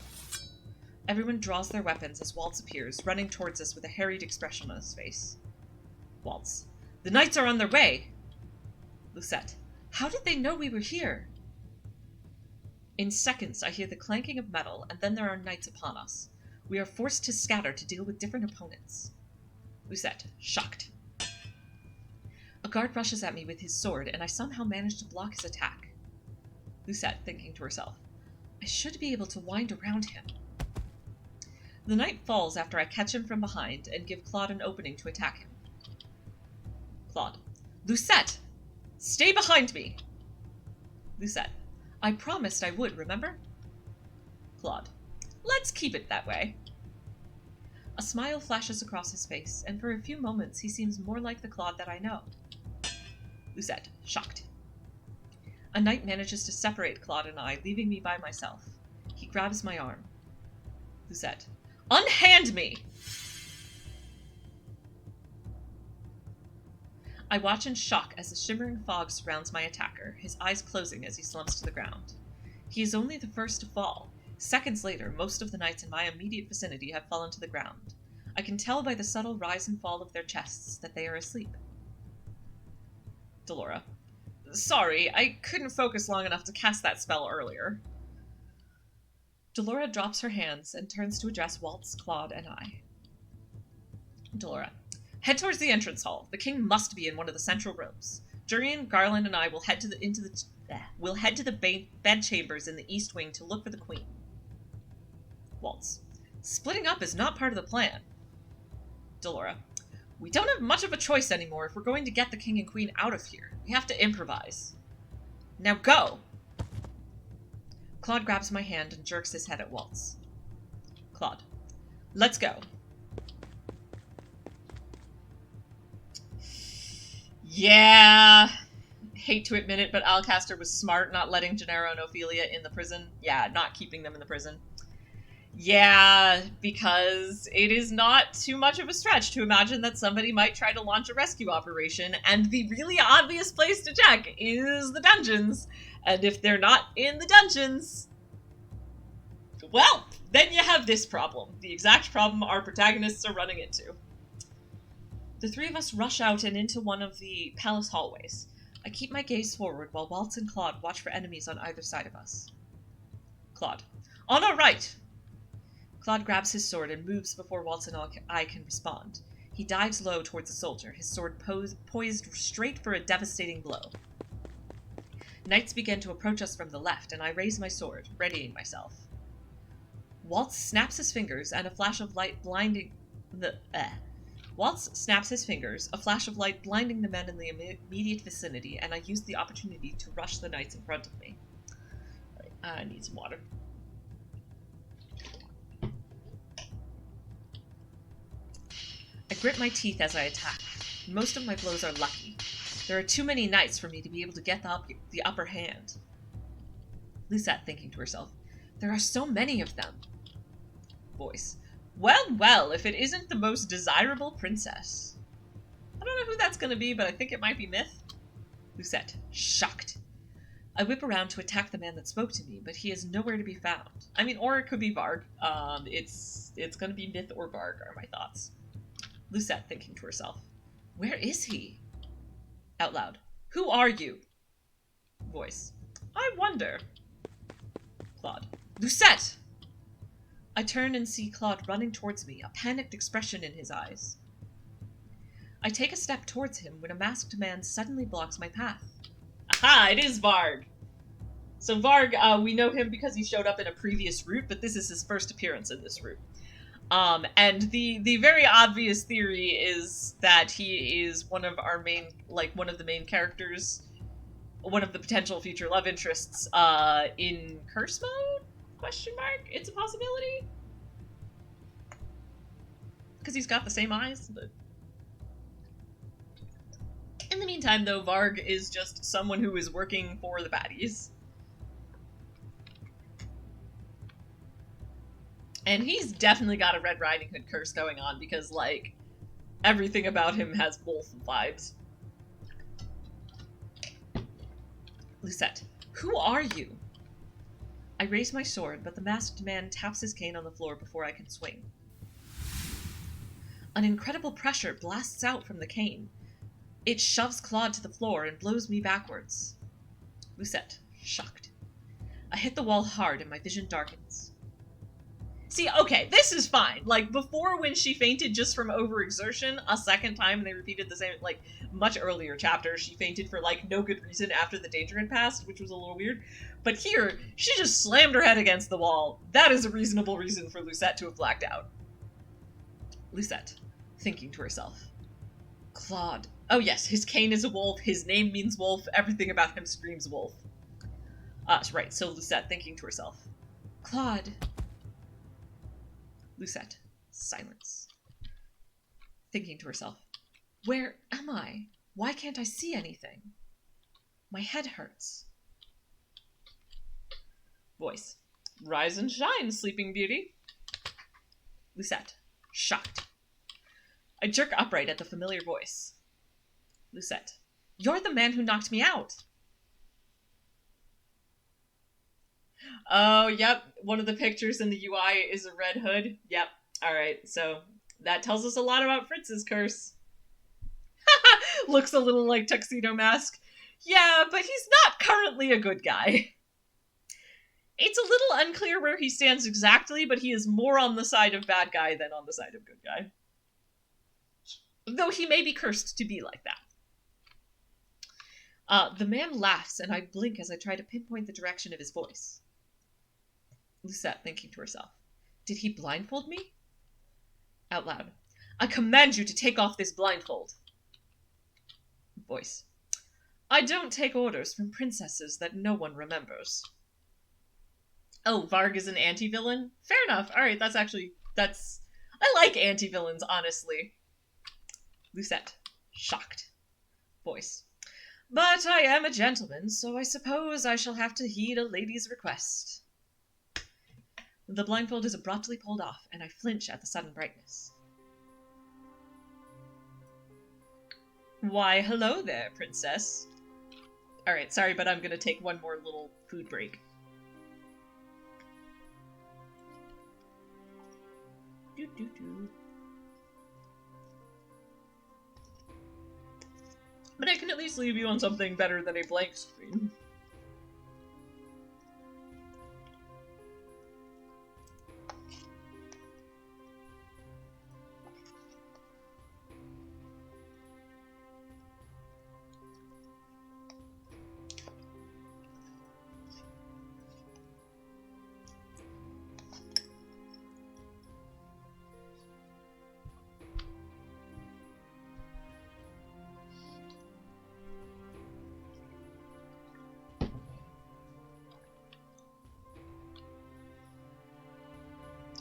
Everyone draws their weapons as Waltz appears, running towards us with a harried expression on his face. Waltz. The knights are on their way! Lucette. How did they know we were here? In seconds, I hear the clanking of metal, and then there are knights upon us. We are forced to scatter to deal with different opponents. Lucette. Shocked. A guard rushes at me with his sword, and I somehow manage to block his attack. Lucette, thinking to herself, I should be able to wind around him. The knight falls after I catch him from behind and give Claude an opening to attack him. Claude. Lucette! Stay behind me! Lucette. I promised I would, remember? Claude. Let's keep it that way. A smile flashes across his face, and for a few moments he seems more like the Claude that I know. Lucette, shocked. A knight manages to separate Claude and I, leaving me by myself. He grabs my arm. Lucette. Unhand me! I watch in shock as the shimmering fog surrounds my attacker, his eyes closing as he slumps to the ground. He is only the first to fall. Seconds later, most of the knights in my immediate vicinity have fallen to the ground. I can tell by the subtle rise and fall of their chests that they are asleep. Delora. Sorry, I couldn't focus long enough to cast that spell earlier. Delora drops her hands and turns to address Waltz, Claude, and I. Delora. Head towards the entrance hall. The king must be in one of the central rooms. Jurian, Garland, and I will head to the bed chambers in the east wing to look for the queen. Waltz. Splitting up is not part of the plan. Delora. We don't have much of a choice anymore if we're going to get the king and queen out of here. We have to improvise. Now go! Claude grabs my hand and jerks his head at Waltz. Claude. Let's go. Yeah. Hate to admit it, but Alcaster was smart not letting Gennaro and Ophelia in the prison. Yeah, not keeping them in the prison. Yeah, because it is not too much of a stretch to imagine that somebody might try to launch a rescue operation, and the really obvious place to check is the dungeons. And if they're not in the dungeons, well, then you have this problem. The exact problem our protagonists are running into. The three of us rush out and into one of the palace hallways. I keep my gaze forward while Waltz and Claude watch for enemies on either side of us. Claude. On our right! Claude grabs his sword and moves before Waltz and I can respond. He dives low towards the soldier, his sword poised straight for a devastating blow. Knights begin to approach us from the left, and I raise my sword, readying myself. Waltz snaps his fingers, and a flash of light blinding Waltz snaps his fingers, a flash of light blinding the men in the immediate vicinity, and I use the opportunity to rush the knights in front of me. I need some water. I grit my teeth as I attack. Most of my blows are lucky. There are too many knights for me to be able to get the upper hand. Lucette, thinking to herself, there are so many of them. Voice. Well, well, if it isn't the most desirable princess. I don't know who that's going to be, but I think it might be Myth. Lucette, shocked. I whip around to attack the man that spoke to me, but he is nowhere to be found. I mean, or it could be Varg. It's going to be Myth or Varg are my thoughts. Lucette, thinking to herself, where is he? Out loud, who are you? Voice, I wonder. Claude, Lucette! I turn and see Claude running towards me, a panicked expression in his eyes. I take a step towards him when a masked man suddenly blocks my path. Aha, it is Varg! So Varg, we know him because he showed up in a previous route, but this is his first appearance in this route. And the very obvious theory is that he is one of our main, one of the main characters, one of the potential future love interests, in Curse Mode? Question mark? It's a possibility? Because he's got the same eyes, but... In the meantime, though, Varg is just someone who is working for the baddies. And he's definitely got a Red Riding Hood curse going on, because, everything about him has wolf vibes. Lucette, who are you? I raise my sword, but the masked man taps his cane on the floor before I can swing. An incredible pressure blasts out from the cane. It shoves Claude to the floor and blows me backwards. Lucette, shocked. I hit the wall hard and my vision darkens. See, okay, this is fine. Before when she fainted just from overexertion, a second time, and they repeated the same, much earlier chapter, she fainted for, no good reason after the danger had passed, which was a little weird. But here, she just slammed her head against the wall. That is a reasonable reason for Lucette to have blacked out. Lucette, thinking to herself. Claude. Oh yes, his cane is a wolf, his name means wolf, everything about him screams wolf. Right, so Lucette, thinking to herself. Claude. Lucette, silence. Thinking to herself. Where am I? Why can't I see anything? My head hurts. Voice. Rise and shine, Sleeping Beauty. Lucette, shocked. I jerk upright at the familiar voice. Lucette. You're the man who knocked me out. Oh, yep. One of the pictures in the UI is a red hood. Yep. Alright, so that tells us a lot about Fritz's curse. Looks a little like Tuxedo Mask. Yeah, but he's not currently a good guy. It's a little unclear where he stands exactly, but he is more on the side of bad guy than on the side of good guy. Though he may be cursed to be like that. The man laughs, and I blink as I try to pinpoint the direction of his voice. Lucette, thinking to herself. Did he blindfold me? Out loud. I command you to take off this blindfold. Voice. I don't take orders from princesses that no one remembers. Oh, Varg is an anti-villain? Fair enough. Alright, that's... I like anti-villains, honestly. Lucette. Shocked. Voice. But I am a gentleman, so I suppose I shall have to heed a lady's request. The blindfold is abruptly pulled off, and I flinch at the sudden brightness. Why, hello there, princess. Alright, sorry, but I'm gonna take one more little food break. But I can at least leave you on something better than a blank screen.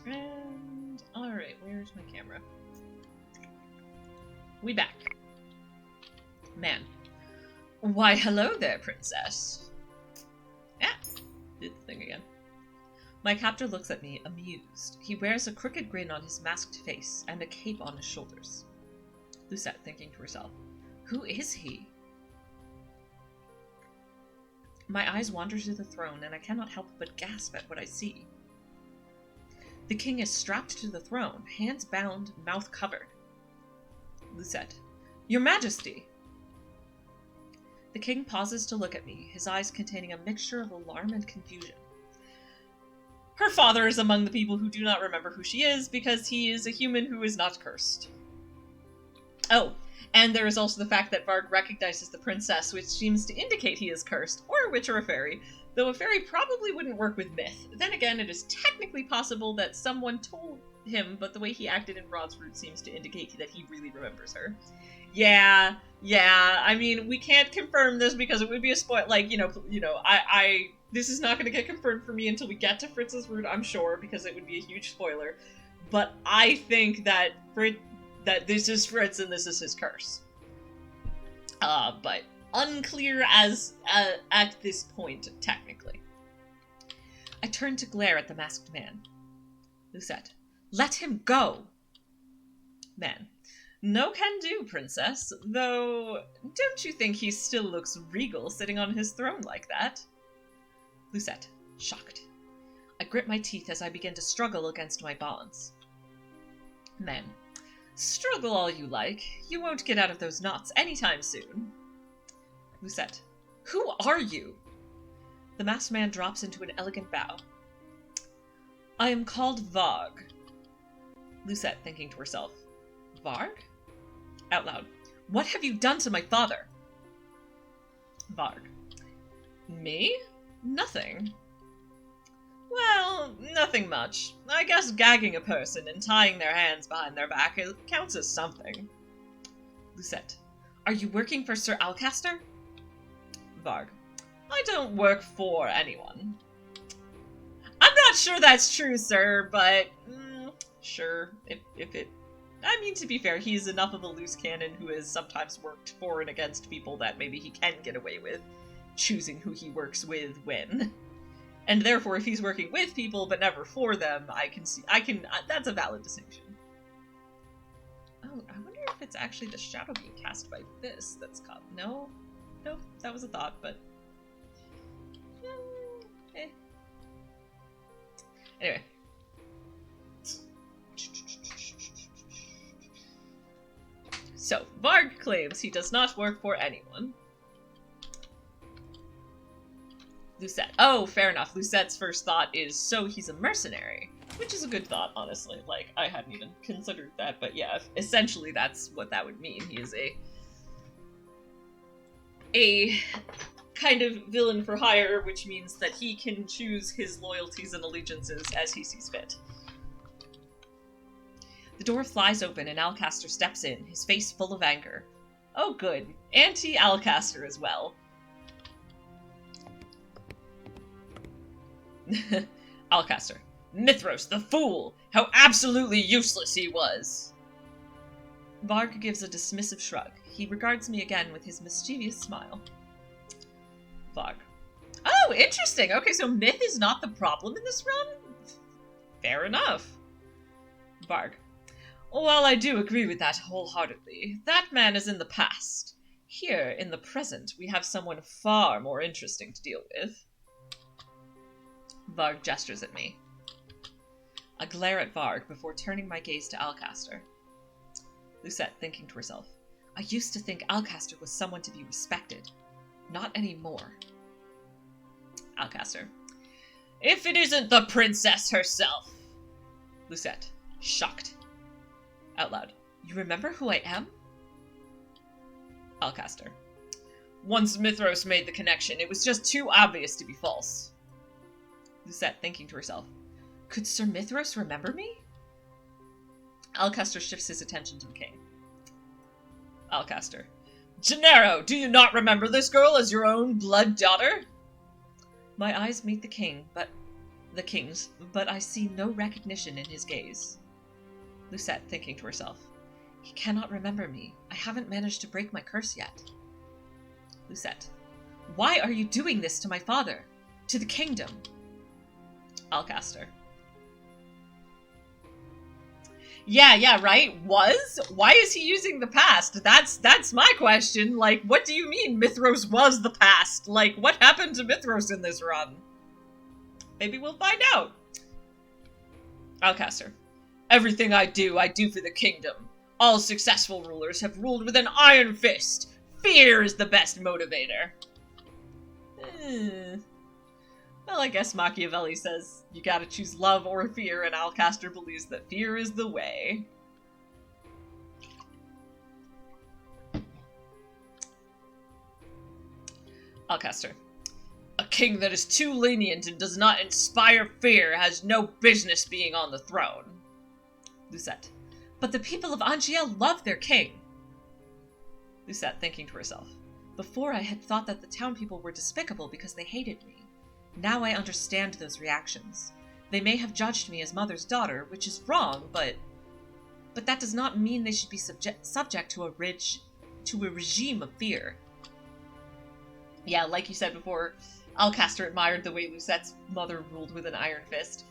And alright, where's my camera? We back. Man. Why, hello there, princess. Ah, did the thing again. My captor looks at me, amused. He wears a crooked grin on his masked face and a cape on his shoulders. Lucette, thinking to herself, who is he? My eyes wander to the throne, and I cannot help but gasp at what I see. The king is strapped to the throne, hands bound, mouth covered. Lucette, Your Majesty! The king pauses to look at me, his eyes containing a mixture of alarm and confusion. Her father is among the people who do not remember who she is, because he is a human who is not cursed. Oh, and there is also the fact that Varg recognizes the princess, which seems to indicate he is cursed, or a witch or a fairy, though a fairy probably wouldn't work with myth. Then again, it is technically possible that someone told him, but the way he acted in Rod's Root seems to indicate that he really remembers her. Yeah, I mean, we can't confirm this because it would be a spoil, like, this is not going to get confirmed for me until we get to Fritz's Root, I'm sure, because it would be a huge spoiler. But I think that this is Fritz and this is his curse. But unclear as at this point, technically. I turn to glare at the masked man. Lucette, let him go! Man, no can do, princess, though don't you think he still looks regal sitting on his throne like that? Lucette, shocked. I grip my teeth as I begin to struggle against my bonds. Men, struggle all you like. You won't get out of those knots anytime soon. Lucette, who are you? The masked man drops into an elegant bow. I am called Varg. Lucette, thinking to herself, Varg? Out loud, what have you done to my father? Varg, me? Nothing. Well, nothing much. I guess gagging a person and tying their hands behind their back counts as something. Lucette, are you working for Sir Alcaster? Varg, I don't work for anyone. I'm not sure that's true, sir, but sure, if it... I mean, to be fair, he's enough of a loose cannon who has sometimes worked for and against people that maybe he can get away with choosing who he works with when. And therefore, if he's working with people but never for them, that's a valid distinction. Oh, I wonder if it's actually the shadow being cast by this that's caught. No, that was a thought, but... Anyway. So, Varg claims he does not work for anyone. Lucette. Oh, fair enough. Lucette's first thought is, so he's a mercenary. Which is a good thought, honestly. Like, I hadn't even considered that, but yeah, essentially that's what that would mean. He is a kind of villain for hire, which means that he can choose his loyalties and allegiances as he sees fit. The door flies open and Alcaster steps in, his face full of anger. Oh good, anti-Alcaster as well. Alcaster. Mithros, the fool! How absolutely useless he was! Varg gives a dismissive shrug. He regards me again with his mischievous smile. Varg. Oh, interesting! Okay, so myth is not the problem in this run? Fair enough. Varg. Well, I do agree with that wholeheartedly. That man is in the past. Here, in the present, we have someone far more interesting to deal with. Varg gestures at me. I glare at Varg before turning my gaze to Alcaster. Lucette, thinking to herself, I used to think Alcaster was someone to be respected. Not anymore. Alcaster. If it isn't the princess herself! Lucette, shocked. Out loud. You remember who I am? Alcaster. Once Mithros made the connection, it was just too obvious to be false. Lucette, thinking to herself, could Sir Mithros remember me? Alcaster shifts his attention to the king. Alcaster. Gennaro, do you not remember this girl as your own blood daughter? My eyes meet the king's, but I see no recognition in his gaze. Lucette, thinking to herself, he cannot remember me. I haven't managed to break my curse yet. Lucette. Why are you doing this to my father? To the kingdom? Alcaster. Yeah, right? Was? Why is he using the past? That's my question. Like, what do you mean Mithros was the past? Like, what happened to Mithros in this run? Maybe we'll find out. Alcaster. Everything I do for the kingdom. All successful rulers have ruled with an iron fist. Fear is the best motivator. Well, I guess Machiavelli says you gotta choose love or fear, and Alcaster believes that fear is the way. Alcaster. A king that is too lenient and does not inspire fear has no business being on the throne. Lucette. But the people of Angiel love their king. Lucette, thinking to herself. Before I had thought that the town people were despicable because they hated me. Now I understand those reactions. They may have judged me as mother's daughter, which is wrong, but that does not mean they should be subject to a regime of fear. Yeah, like you said before, Alcaster admired the way Lucette's mother ruled with an iron fist.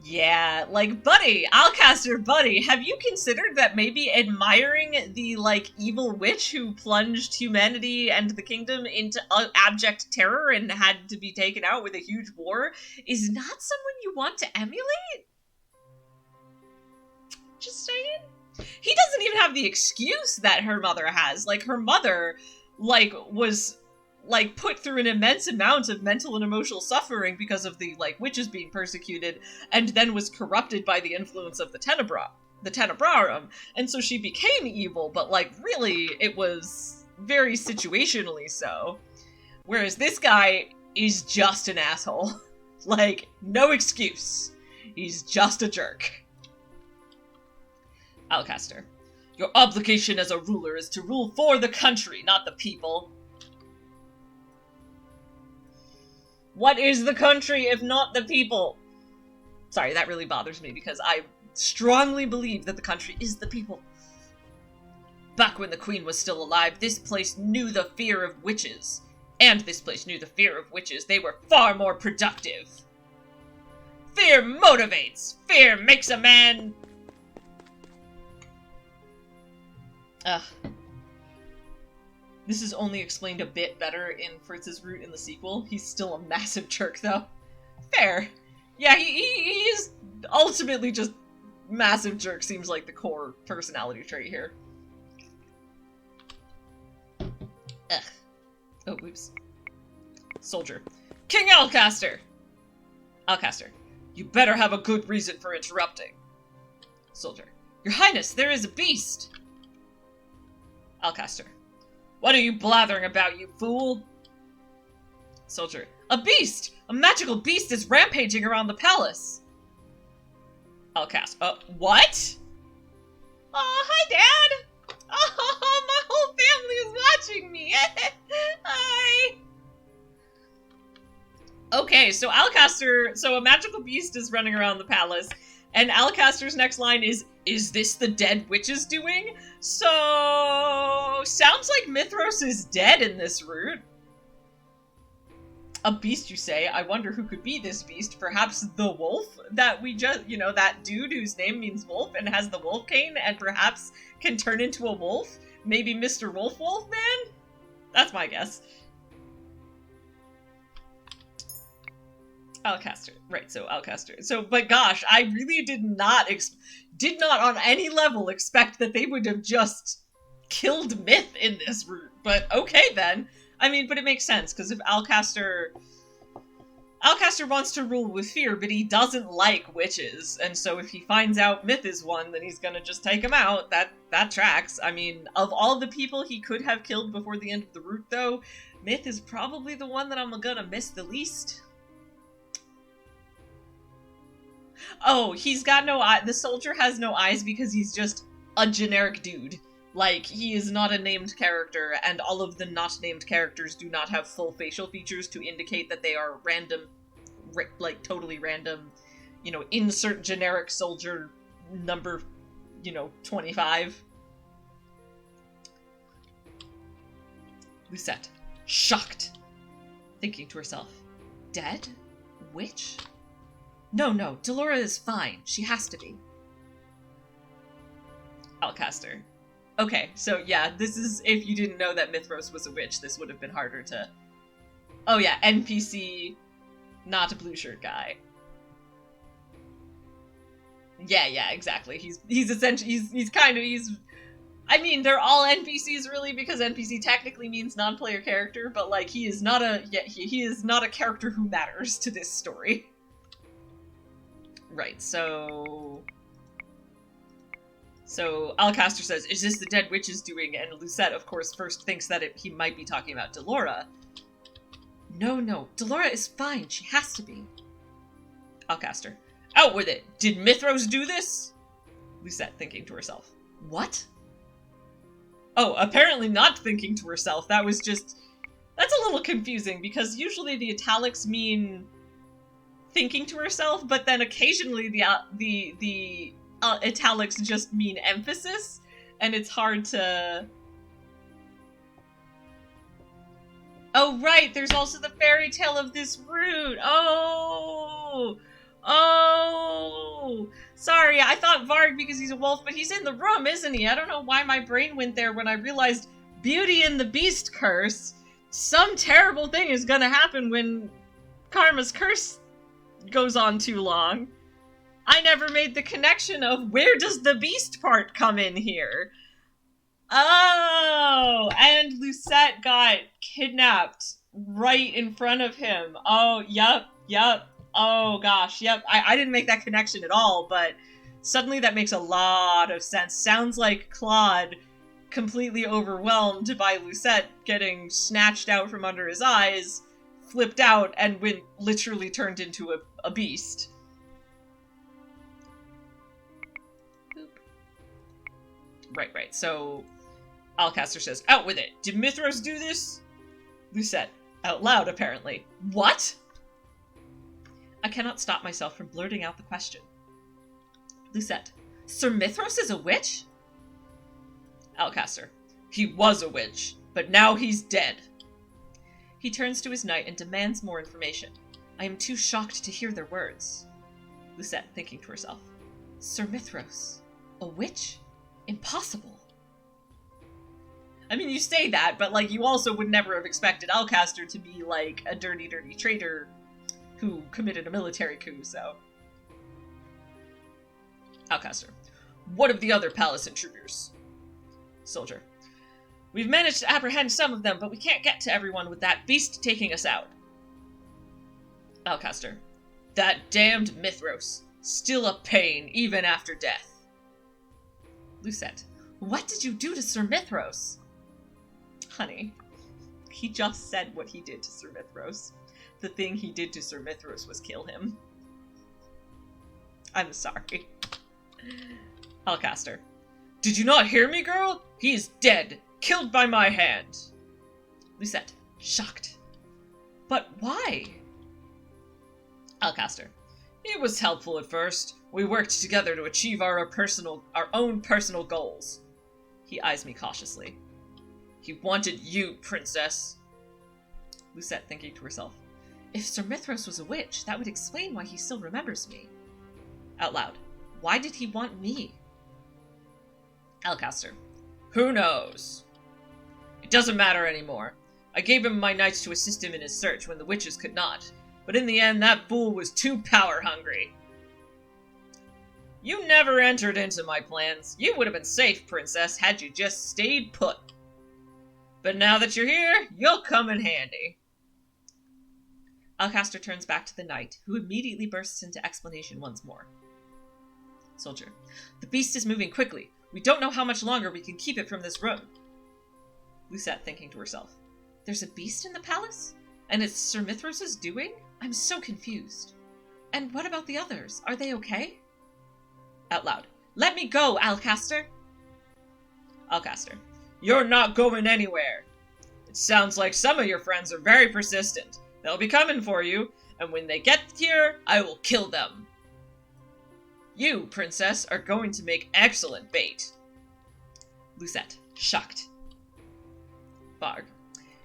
Yeah, like, buddy, Alcaster, buddy, have you considered that maybe admiring the, like, evil witch who plunged humanity and the kingdom into abject terror and had to be taken out with a huge war is not someone you want to emulate? Just saying. He doesn't even have the excuse that her mother has. Like, her mother, like, was like, put through an immense amount of mental and emotional suffering because of the, like, witches being persecuted, and then was corrupted by the influence of the Tenebrarum, and so she became evil, but, like, really, it was very situationally so. Whereas this guy is just an asshole. Like, no excuse. He's just a jerk. Alcaster. Your obligation as a ruler is to rule for the country, not the people. What is the country if not the people? Sorry, that really bothers me because I strongly believe that the country is the people. Back when the queen was still alive, this place knew the fear of witches. And this place knew the fear of witches. They were far more productive. Fear motivates. Fear makes a man... Ugh. This is only explained a bit better in Fritz's route in the sequel. He's still a massive jerk, though. Fair. Yeah, he's ultimately just massive jerk, seems like the core personality trait here. Ugh. Oh, oops. Soldier. King Alcaster! Alcaster. You better have a good reason for interrupting. Soldier. Your Highness, there is a beast! Alcaster. What are you blathering about, you fool? Soldier. A beast! A magical beast is rampaging around the palace! Alcaster. What? Oh, hi, Dad! Oh, my whole family is watching me! Hi! Okay, so Alcaster... So a magical beast is running around the palace, and Alcaster's next line is this the dead witch's doing? So... sounds like Mithros is dead in this route. A beast, you say? I wonder who could be this beast. Perhaps the wolf that we just... You know, that dude whose name means wolf and has the wolf cane and perhaps can turn into a wolf? Maybe Mr. Wolfman? That's my guess. Alcaster. Right, so Alcaster. So, but gosh, I really did not on any level expect that they would have just killed Myth in this route. But okay then. I mean, but it makes sense, because if Alcaster wants to rule with fear, but he doesn't like witches, and so if he finds out Myth is one, then he's gonna just take him out. That tracks. I mean, of all the people he could have killed before the end of the route, though, Myth is probably the one that I'm gonna miss the least. Oh, he's got no eye. The soldier has no eyes because he's just a generic dude. Like, he is not a named character, and all of the not named characters do not have full facial features to indicate that they are random, like, totally random, you know, insert generic soldier number, you know, 25. Lucette, shocked, thinking to herself, dead? Witch? No, Delora is fine. She has to be. Alcaster. Okay, so yeah, this is, if you didn't know that Mithros was a witch, this would have been harder to... Oh yeah, NPC, not a blue shirt guy. Yeah, exactly. He's essentially, he's I mean, they're all NPCs really, because NPC technically means non-player character, but like, he is not a, he is not a character who matters to this story. Right, so Alcaster says, is this the dead witch's doing? And Lucette, of course, first thinks that he might be talking about Delora. No, Delora is fine. She has to be. Alcaster, out with it! Did Mithros do this? Lucette, thinking to herself, what? Oh, apparently not thinking to herself. That was just... That's a little confusing, because usually the italics mean thinking to herself, but then occasionally the italics just mean emphasis, and it's hard to... Oh, right, there's also the fairy tale of this root. Oh! Sorry, I thought Varg because he's a wolf, but he's in the room, isn't he? I don't know why my brain went there when I realized Beauty and the Beast curse. Some terrible thing is gonna happen when Karma's curse goes on too long. I never made the connection of where does the beast part come in here? Oh, and Lucette got kidnapped right in front of him. Oh, yep. Oh gosh, yep. I didn't make that connection at all, but suddenly that makes a lot of sense. Sounds like Claude, completely overwhelmed by Lucette getting snatched out from under his eyes, flipped out and literally turned into a beast. Boop. Right. So Alcaster says, out with it. Did Mithros do this? Lucette, out loud apparently. What? I cannot stop myself from blurting out the question. Lucette, Sir Mithros is a witch? Alcaster, he was a witch, but now he's dead. He turns to his knight and demands more information. I am too shocked to hear their words. Lucette, thinking to herself, Sir Mithros, a witch? Impossible. I mean, you say that, but like, you also would never have expected Alcaster to be like a dirty traitor who committed a military coup, so... Alcaster, what of the other palace intruders? Soldier, we've managed to apprehend some of them, but we can't get to everyone with that beast taking us out. Alcaster, that damned Mithros, still a pain even after death. Lucette, what did you do to Sir Mithros? Honey, he just said what he did to Sir Mithros. The thing he did to Sir Mithros was kill him. I'm sorry. Alcaster, did you not hear me, girl? He is dead, killed by my hand. Lucette, shocked. But why? Alcaster, it was helpful at first. We worked together to achieve our own personal goals. He eyes me cautiously. He wanted you, princess. Lucette, thinking to herself, if Sir Mithros was a witch, that would explain why he still remembers me. Out loud, why did he want me? Alcaster, who knows? It doesn't matter anymore. I gave him my knights to assist him in his search when the witches could not, but in the end that fool was too power-hungry. You never entered into my plans. You would have been safe, princess, had you just stayed put. But now that you're here, you'll come in handy. Alcaster turns back to the knight, who immediately bursts into explanation once more. Soldier, the beast is moving quickly. We don't know how much longer we can keep it from this room. Lucette, thinking to herself, there's a beast in the palace? And it's Sir Mithros' doing? I'm so confused. And what about the others? Are they okay? Out loud, let me go, Alcaster! Alcaster, you're not going anywhere. It sounds like some of your friends are very persistent. They'll be coming for you, and when they get here, I will kill them. You, princess, are going to make excellent bait. Lucette, shocked. Varg,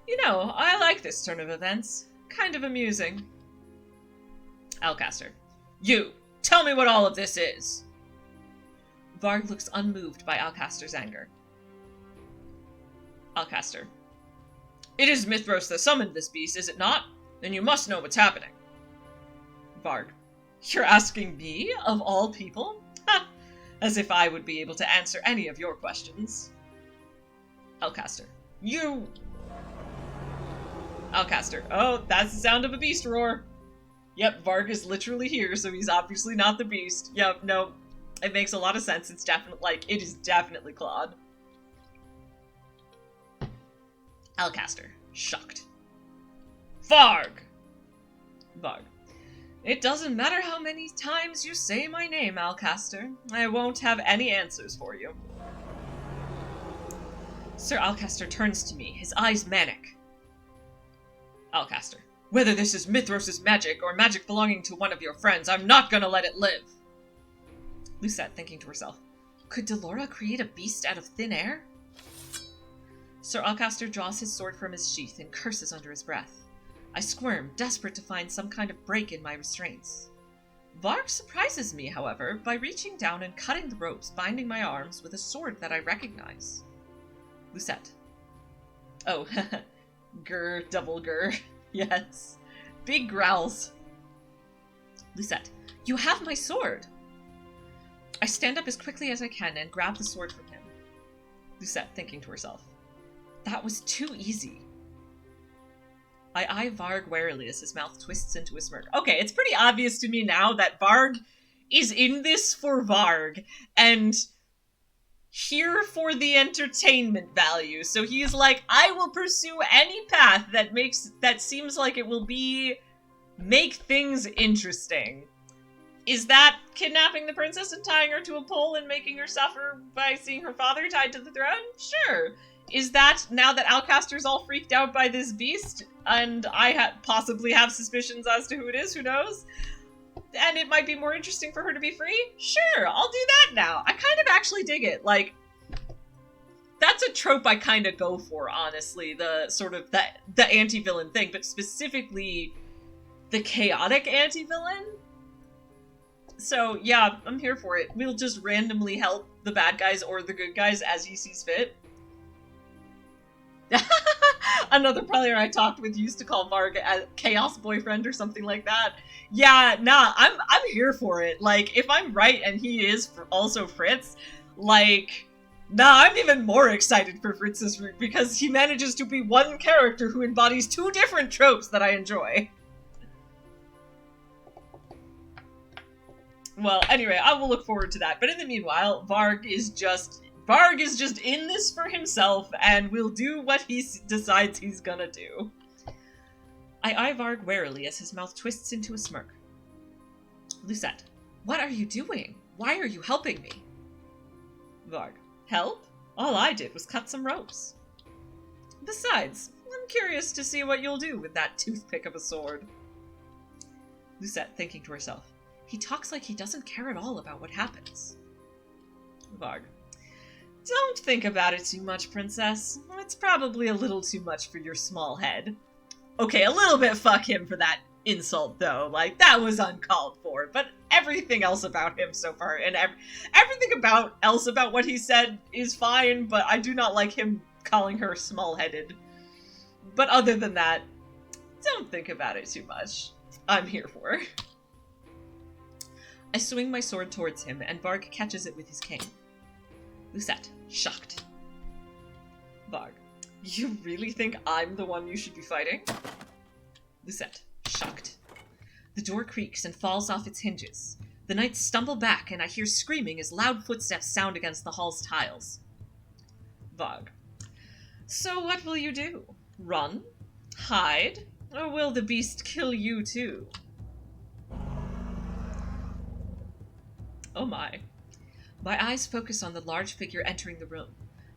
You know, I like this turn of events. Kind of amusing. Alcaster. You! Tell me what all of this is! Varg looks unmoved by Alcaster's anger. Alcaster. It is Mithros that summoned this beast, is it not? Then you must know what's happening. Varg. You're asking me, of all people? Ha! As if I would be able to answer any of your questions. Alcaster. You... Alcaster. Oh, that's the sound of a beast roar. Yep, Varg is literally here, so he's obviously not the beast. Yep, no. It makes a lot of sense. It's definitely, like, it is definitely Claude. Alcaster. Shocked. Varg! Varg. It doesn't matter how many times you say my name, Alcaster. I won't have any answers for you. Sir Alcaster turns to me, his eyes manic. Alcaster. Whether this is Mithros' magic or magic belonging to one of your friends, I'm not gonna let it live. Lucette, thinking to herself, could Delora create a beast out of thin air? Sir Alcaster draws his sword from his sheath and curses under his breath. I squirm, desperate to find some kind of break in my restraints. Varg surprises me, however, by reaching down and cutting the ropes binding my arms with a sword that I recognize. Lucette. Oh, grr, double grr. Yes. Big growls. Lucette. You have my sword! I stand up as quickly as I can and grab the sword from him. Lucette, thinking to herself. That was too easy. I eye Varg warily as his mouth twists into a smirk. Okay, it's pretty obvious to me now that Varg is in this for Varg, and here for the entertainment value. So he's like, I will pursue any path that seems like it will make things interesting. Is that kidnapping the princess and tying her to a pole and making her suffer by seeing her father tied to the throne? Sure. Is that, now that Alcaster's all freaked out by this beast, and I possibly have suspicions as to who it is, who knows? And it might be more interesting for her to be free? Sure, I'll do that now. I kind of actually dig it. Like, that's a trope I kind of go for, honestly. The sort of, the anti-villain thing, but specifically the chaotic anti-villain. So, yeah, I'm here for it. We'll just randomly help the bad guys or the good guys as he sees fit. Another player I talked with used to call Varg a chaos boyfriend or something like that. Yeah, nah, I'm here for it. Like, if I'm right and he is also Fritz, like, nah, I'm even more excited for Fritz's route because he manages to be one character who embodies two different tropes that I enjoy. Well, anyway, I will look forward to that. But in the meanwhile, Varg is just in this for himself and will do what he decides he's gonna do. I eye Varg warily as his mouth twists into a smirk. Lucette. What are you doing? Why are you helping me? Varg. Help? All I did was cut some ropes. Besides, I'm curious to see what you'll do with that toothpick of a sword. Lucette, thinking to herself. He talks like he doesn't care at all about what happens. Varg. Don't think about it too much, princess. It's probably a little too much for your small head. Okay, a little bit fuck him for that insult, though. Like, that was uncalled for. But everything else about him so far, and everything else about what he said is fine, but I do not like him calling her small-headed. But other than that, don't think about it too much. I'm here for it. I swing my sword towards him, and Varg catches it with his cane. Lucette, shocked. Varg, you really think I'm the one you should be fighting? Lucette, shocked. The door creaks and falls off its hinges. The knights stumble back, and I hear screaming as loud footsteps sound against the hall's tiles. Varg, so what will you do? Run? Hide? Or will the beast kill you too? Oh my. My eyes focus on the large figure entering the room.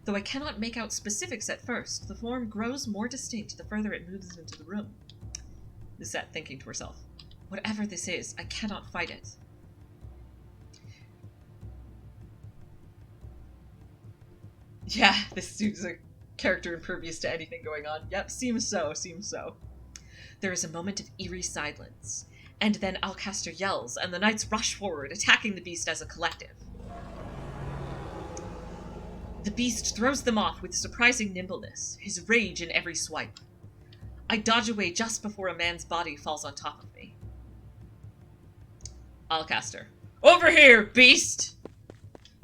Though I cannot make out specifics at first, the form grows more distinct the further it moves into the room. Lucette, thinking to herself, whatever this is, I cannot fight it. Yeah, this dude's a character impervious to anything going on. Yep, seems so, seems so. There is a moment of eerie silence, and then Alcaster yells, and the knights rush forward, attacking the beast as a collective. The beast throws them off with surprising nimbleness, his rage in every swipe. I dodge away just before a man's body falls on top of me. Alcaster. Over here, beast!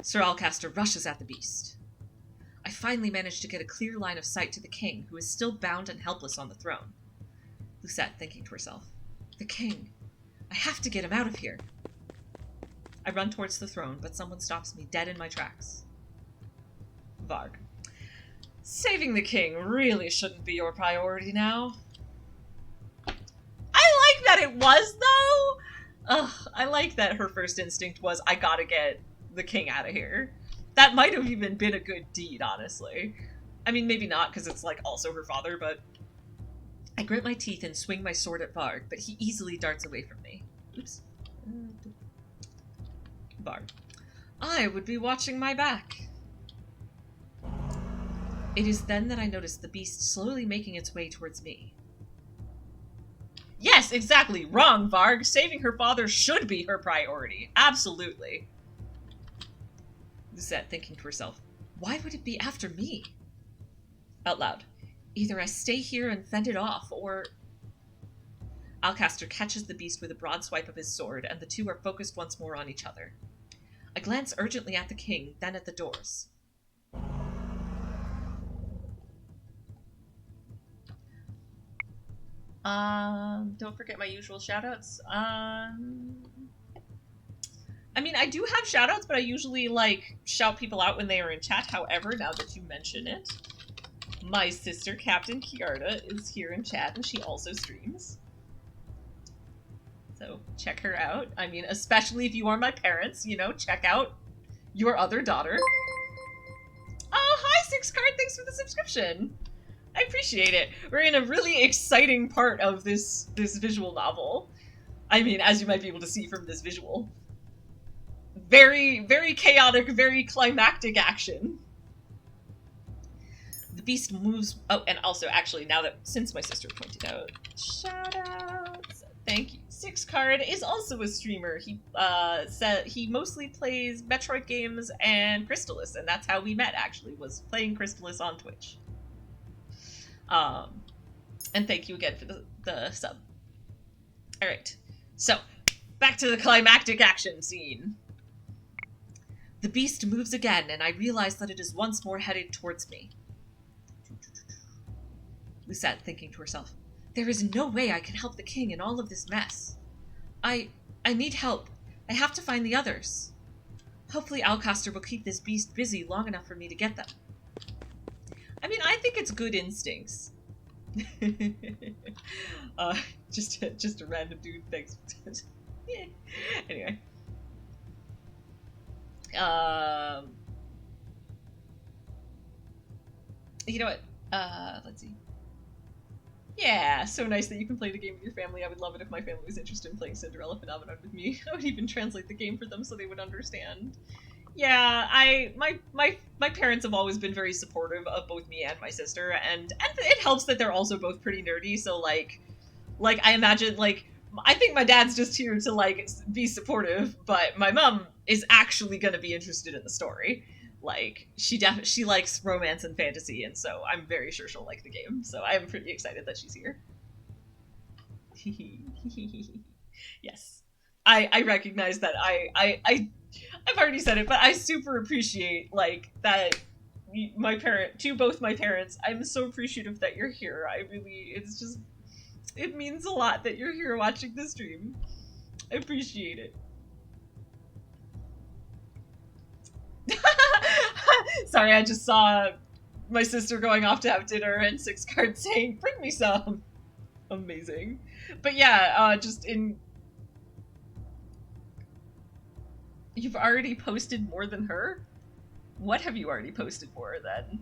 Sir Alcaster rushes at the beast. I finally manage to get a clear line of sight to the king, who is still bound and helpless on the throne. Lucette, thinking to herself, the king. I have to get him out of here. I run towards the throne, but someone stops me dead in my tracks. Varg. Saving the king really shouldn't be your priority now. I like that it was, though! Ugh, I like that her first instinct was, I gotta get the king out of here. That might have even been a good deed, honestly. I mean, maybe not, because it's, like, also her father, but... I grit my teeth and swing my sword at Varg, but he easily darts away from me. Oops. Varg. I would be watching my back. It is then that I notice the beast slowly making its way towards me. Yes, exactly. Wrong, Varg. Saving her father should be her priority. Absolutely. Lucette, thinking to herself, why would it be after me? Out loud. Either I stay here and fend it off, or... Alcaster catches the beast with a broad swipe of his sword, and the two are focused once more on each other. I glance urgently at the king, then at the doors. Don't forget my usual shoutouts. I mean, I do have shoutouts, but I usually, like, shout people out when they are in chat. However, now that you mention it, my sister, Captain Kiarda, is here in chat, and she also streams. So, check her out. I mean, especially if you are my parents, you know, check out your other daughter. Oh, hi, Six Card! Thanks for the subscription! I appreciate it. We're in a really exciting part of this visual novel. I mean, as you might be able to see from this visual. Very, very chaotic, very climactic action. The beast moves... Oh, and also, actually, now that... Since my sister pointed out... Shoutouts! Thank you. Six Card is also a streamer. He, said he mostly plays Metroid games and Crystallis, and that's how we met, actually, was playing Crystallis on Twitch. And thank you again for the sub. Alright, so, back to the climactic action scene. The beast moves again, and I realize that it is once more headed towards me. Lucette, thinking to herself, there is no way I can help the king in all of this mess. I need help. I have to find the others. Hopefully Alcaster will keep this beast busy long enough for me to get them. I mean, I think it's good instincts. Just a random dude, thanks. Yeah. Anyway. You know what? Let's see. Yeah, so nice that you can play the game with your family. I would love it if my family was interested in playing Cinderella Phenomenon with me. I would even translate the game for them so they would understand. Yeah, my parents have always been very supportive of both me and my sister, and it helps that they're also both pretty nerdy, so like I imagine, like, I think my dad's just here to, like, be supportive, but my mom is actually gonna be interested in the story. Like, she likes romance and fantasy, and so I'm very sure she'll like the game, so I'm pretty excited that she's here. Yes. I recognize that I've already said it, but I super appreciate, like, that both my parents, I'm so appreciative that you're here. It's just, it means a lot that you're here watching the stream. I appreciate it. Sorry, I just saw my sister going off to have dinner and Six Card saying, bring me some. Amazing. But yeah, You've already posted more than her? What have you already posted more then?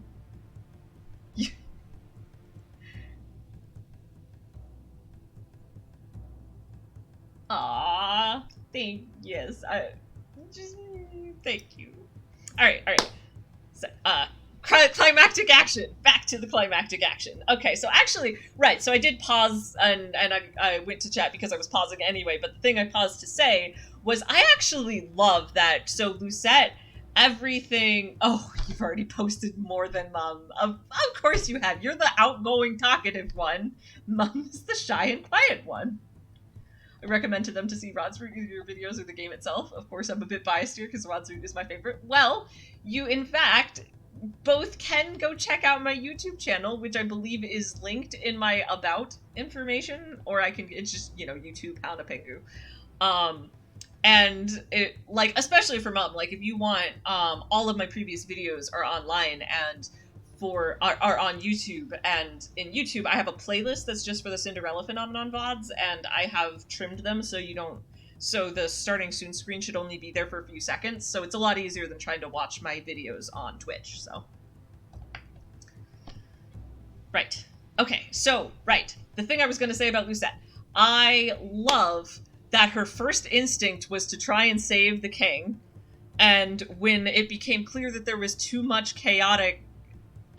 Aww. Thank you. Alright. So, climactic action. Back to the climactic action. Okay, so actually, right, so I did pause, and I went to chat because I was pausing anyway, but the thing I paused to say was I actually love that. So Lucette, everything... Oh, you've already posted more than Mum. Of course you have. You're the outgoing, talkative one. Mum's the shy and quiet one. I recommend to them to see Rod's route, either your videos or the game itself. Of course, I'm a bit biased here because Rod's route is my favorite. Well, you, in fact, both can go check out my YouTube channel, which I believe is linked in my about information, or I can, it's just, you know, YouTube Penultimate. And it, like, especially for Mum, like, if you want, all of my previous videos are online and are on YouTube, and in YouTube I have a playlist that's just for the Cinderella Phenomenon VODs, and I have trimmed them so you don't, so the starting soon screen should only be there for a few seconds, so it's a lot easier than trying to watch my videos on Twitch, so. Right. Okay, so, right. The thing I was gonna say about Lucette. I love that her first instinct was to try and save the king, and when it became clear that there was too much chaotic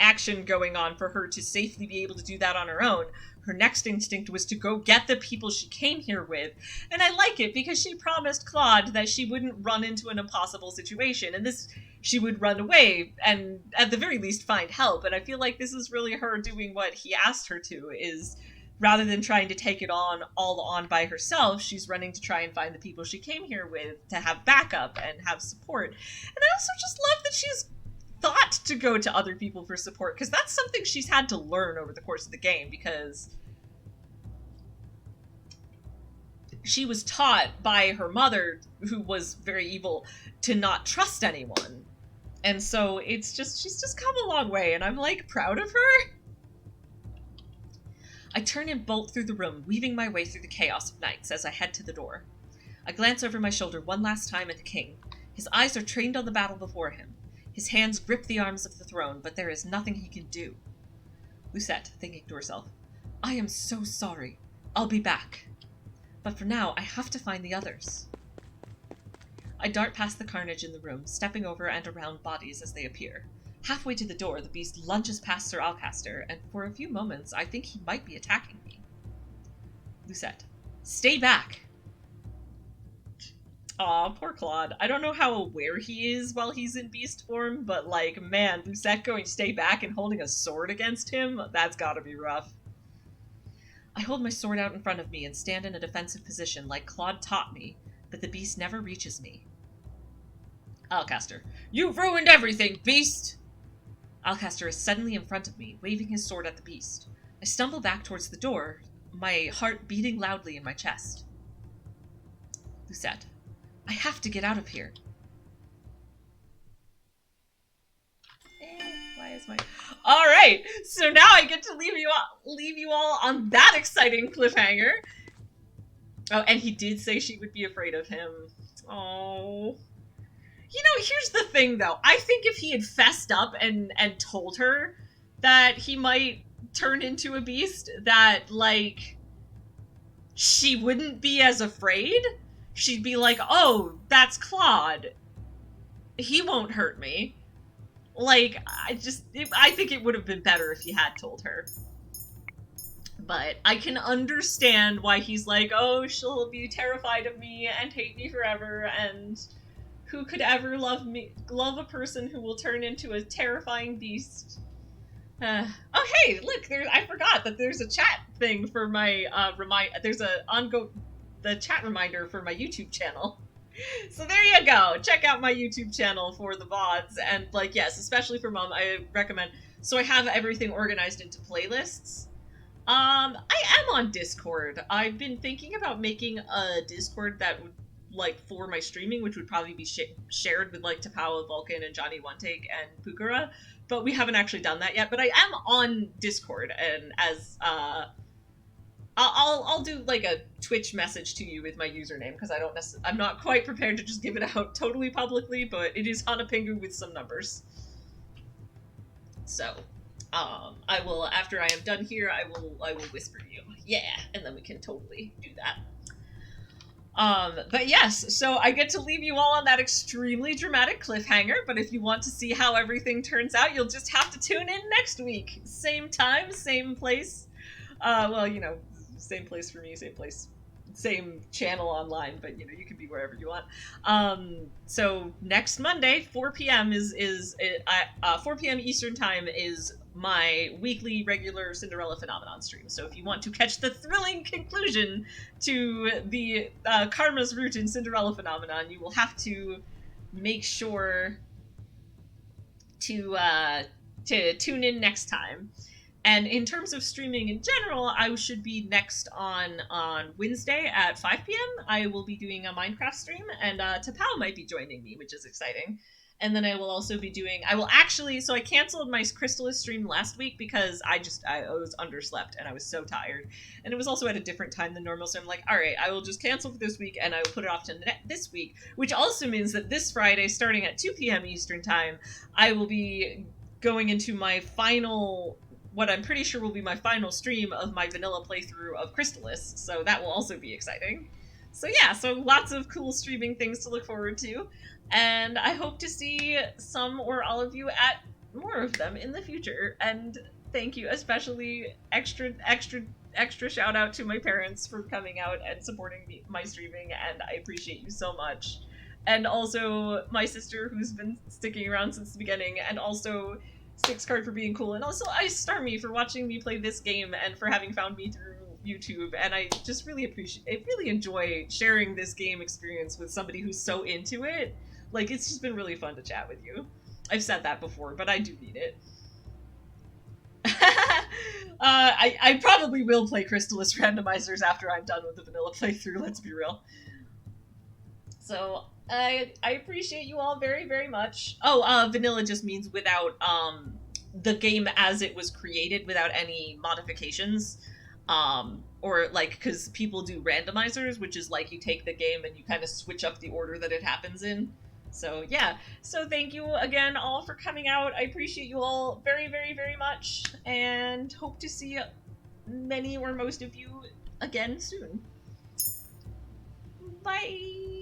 action going on for her to safely be able to do that on her own, her next instinct was to go get the people she came here with. And I like it because she promised Claude that she wouldn't run into an impossible situation, and this, she would run away and at the very least find help. And I feel like this is really her doing what he asked her to, is rather than trying to take it all on by herself, she's running to try and find the people she came here with to have backup and have support. And I also just love that she's thought to go to other people for support, because that's something she's had to learn over the course of the game, because she was taught by her mother, who was very evil, to not trust anyone. And so it's just, she's just come a long way, and I'm, like, proud of her. I turn and bolt through the room, weaving my way through the chaos of knights as I head to the door. I glance over my shoulder one last time at the king. His eyes are trained on the battle before him. His hands grip the arms of the throne, but there is nothing he can do. Lucette, thinking to herself, I am so sorry. I'll be back. But for now, I have to find the others. I dart past the carnage in the room, stepping over and around bodies as they appear. Halfway to the door, the beast lunges past Sir Alcaster, and for a few moments, I think he might be attacking me. Lucette, stay back! Aw, poor Claude. I don't know how aware he is while he's in beast form, but, like, man, Lucette going stay back and holding a sword against him, that's gotta be rough. I hold my sword out in front of me and stand in a defensive position like Claude taught me, but the beast never reaches me. Alcaster, you've ruined everything, beast! Alcaster is suddenly in front of me, waving his sword at the beast. I stumble back towards the door, my heart beating loudly in my chest. Lucette, I have to get out of here. Why is my... Alright, so now I get to leave you all on that exciting cliffhanger. Oh, and he did say she would be afraid of him. Oh. You know, here's the thing, though. I think if he had fessed up and told her that he might turn into a beast, that, like, she wouldn't be as afraid. She'd be like, oh, that's Claude. He won't hurt me. Like, I think it would have been better if he had told her. But I can understand why he's like, oh, she'll be terrified of me and hate me forever, and who could ever love a person who will turn into a terrifying beast? Oh, hey, look, I forgot that there's a chat thing for my, there's the chat reminder for my YouTube channel. So there you go. Check out my YouTube channel for the VODs, and, like, yes, especially for Mom, I recommend. So I have everything organized into playlists. I am on Discord. I've been thinking about making a Discord that would, like, for my streaming, which would probably be shared with, like, Tapawa, Vulcan, and Johnny One Take, and Pukura, but we haven't actually done that yet. But I am on Discord, and as, I'll do, like, a Twitch message to you with my username, because I'm not quite prepared to just give it out totally publicly, but it is Hanapingu with some numbers. So, I will, after I am done here, I will whisper to you. Yeah, and then we can totally do that. But yes, so I get to leave you all on that extremely dramatic cliffhanger, but if you want to see how everything turns out, you'll just have to tune in next week. Same time, same place. Well, you know, same place for me, same place, same channel online, but you know, you can be wherever you want. So next Monday, 4 p.m. is 4 p.m. Eastern time is my weekly regular Cinderella Phenomenon stream. So if you want to catch the thrilling conclusion to the Karma's root in Cinderella Phenomenon, you will have to make sure to tune in next time. And in terms of streaming in general, I should be next on Wednesday at 5 p.m. I will be doing a Minecraft stream, and Tapao might be joining me, which is exciting. And then I will also be doing, so I canceled my Crystallis stream last week because I was underslept and I was so tired. And it was also at a different time than normal, so I'm like, all right, I will just cancel for this week and I will put it off to this week, which also means that this Friday, starting at 2 p.m. Eastern time, I will be going into my final, what I'm pretty sure will be my final stream of my vanilla playthrough of Crystallis, so that will also be exciting. So yeah, so lots of cool streaming things to look forward to, and I hope to see some or all of you at more of them in the future. And thank you, especially extra shout out to my parents for coming out and supporting my streaming, and I appreciate you so much. And also my sister, who's been sticking around since the beginning, and also Six Card for being cool, and also Ice Starmie for watching me play this game and for having found me through YouTube. And I just really enjoy sharing this game experience with somebody who's so into it. Like, it's just been really fun to chat with you. I've said that before, but I do mean it. I probably will play Crystallis randomizers after I'm done with the vanilla playthrough, let's be real. So I appreciate you all very, very much. Oh, vanilla just means without the game as it was created, without any modifications. Or like, because people do randomizers, which is like you take the game and you kind of switch up the order that it happens in. So yeah, so thank you again all for coming out. I appreciate you all very, very, very much, and hope to see many or most of you again soon. Bye!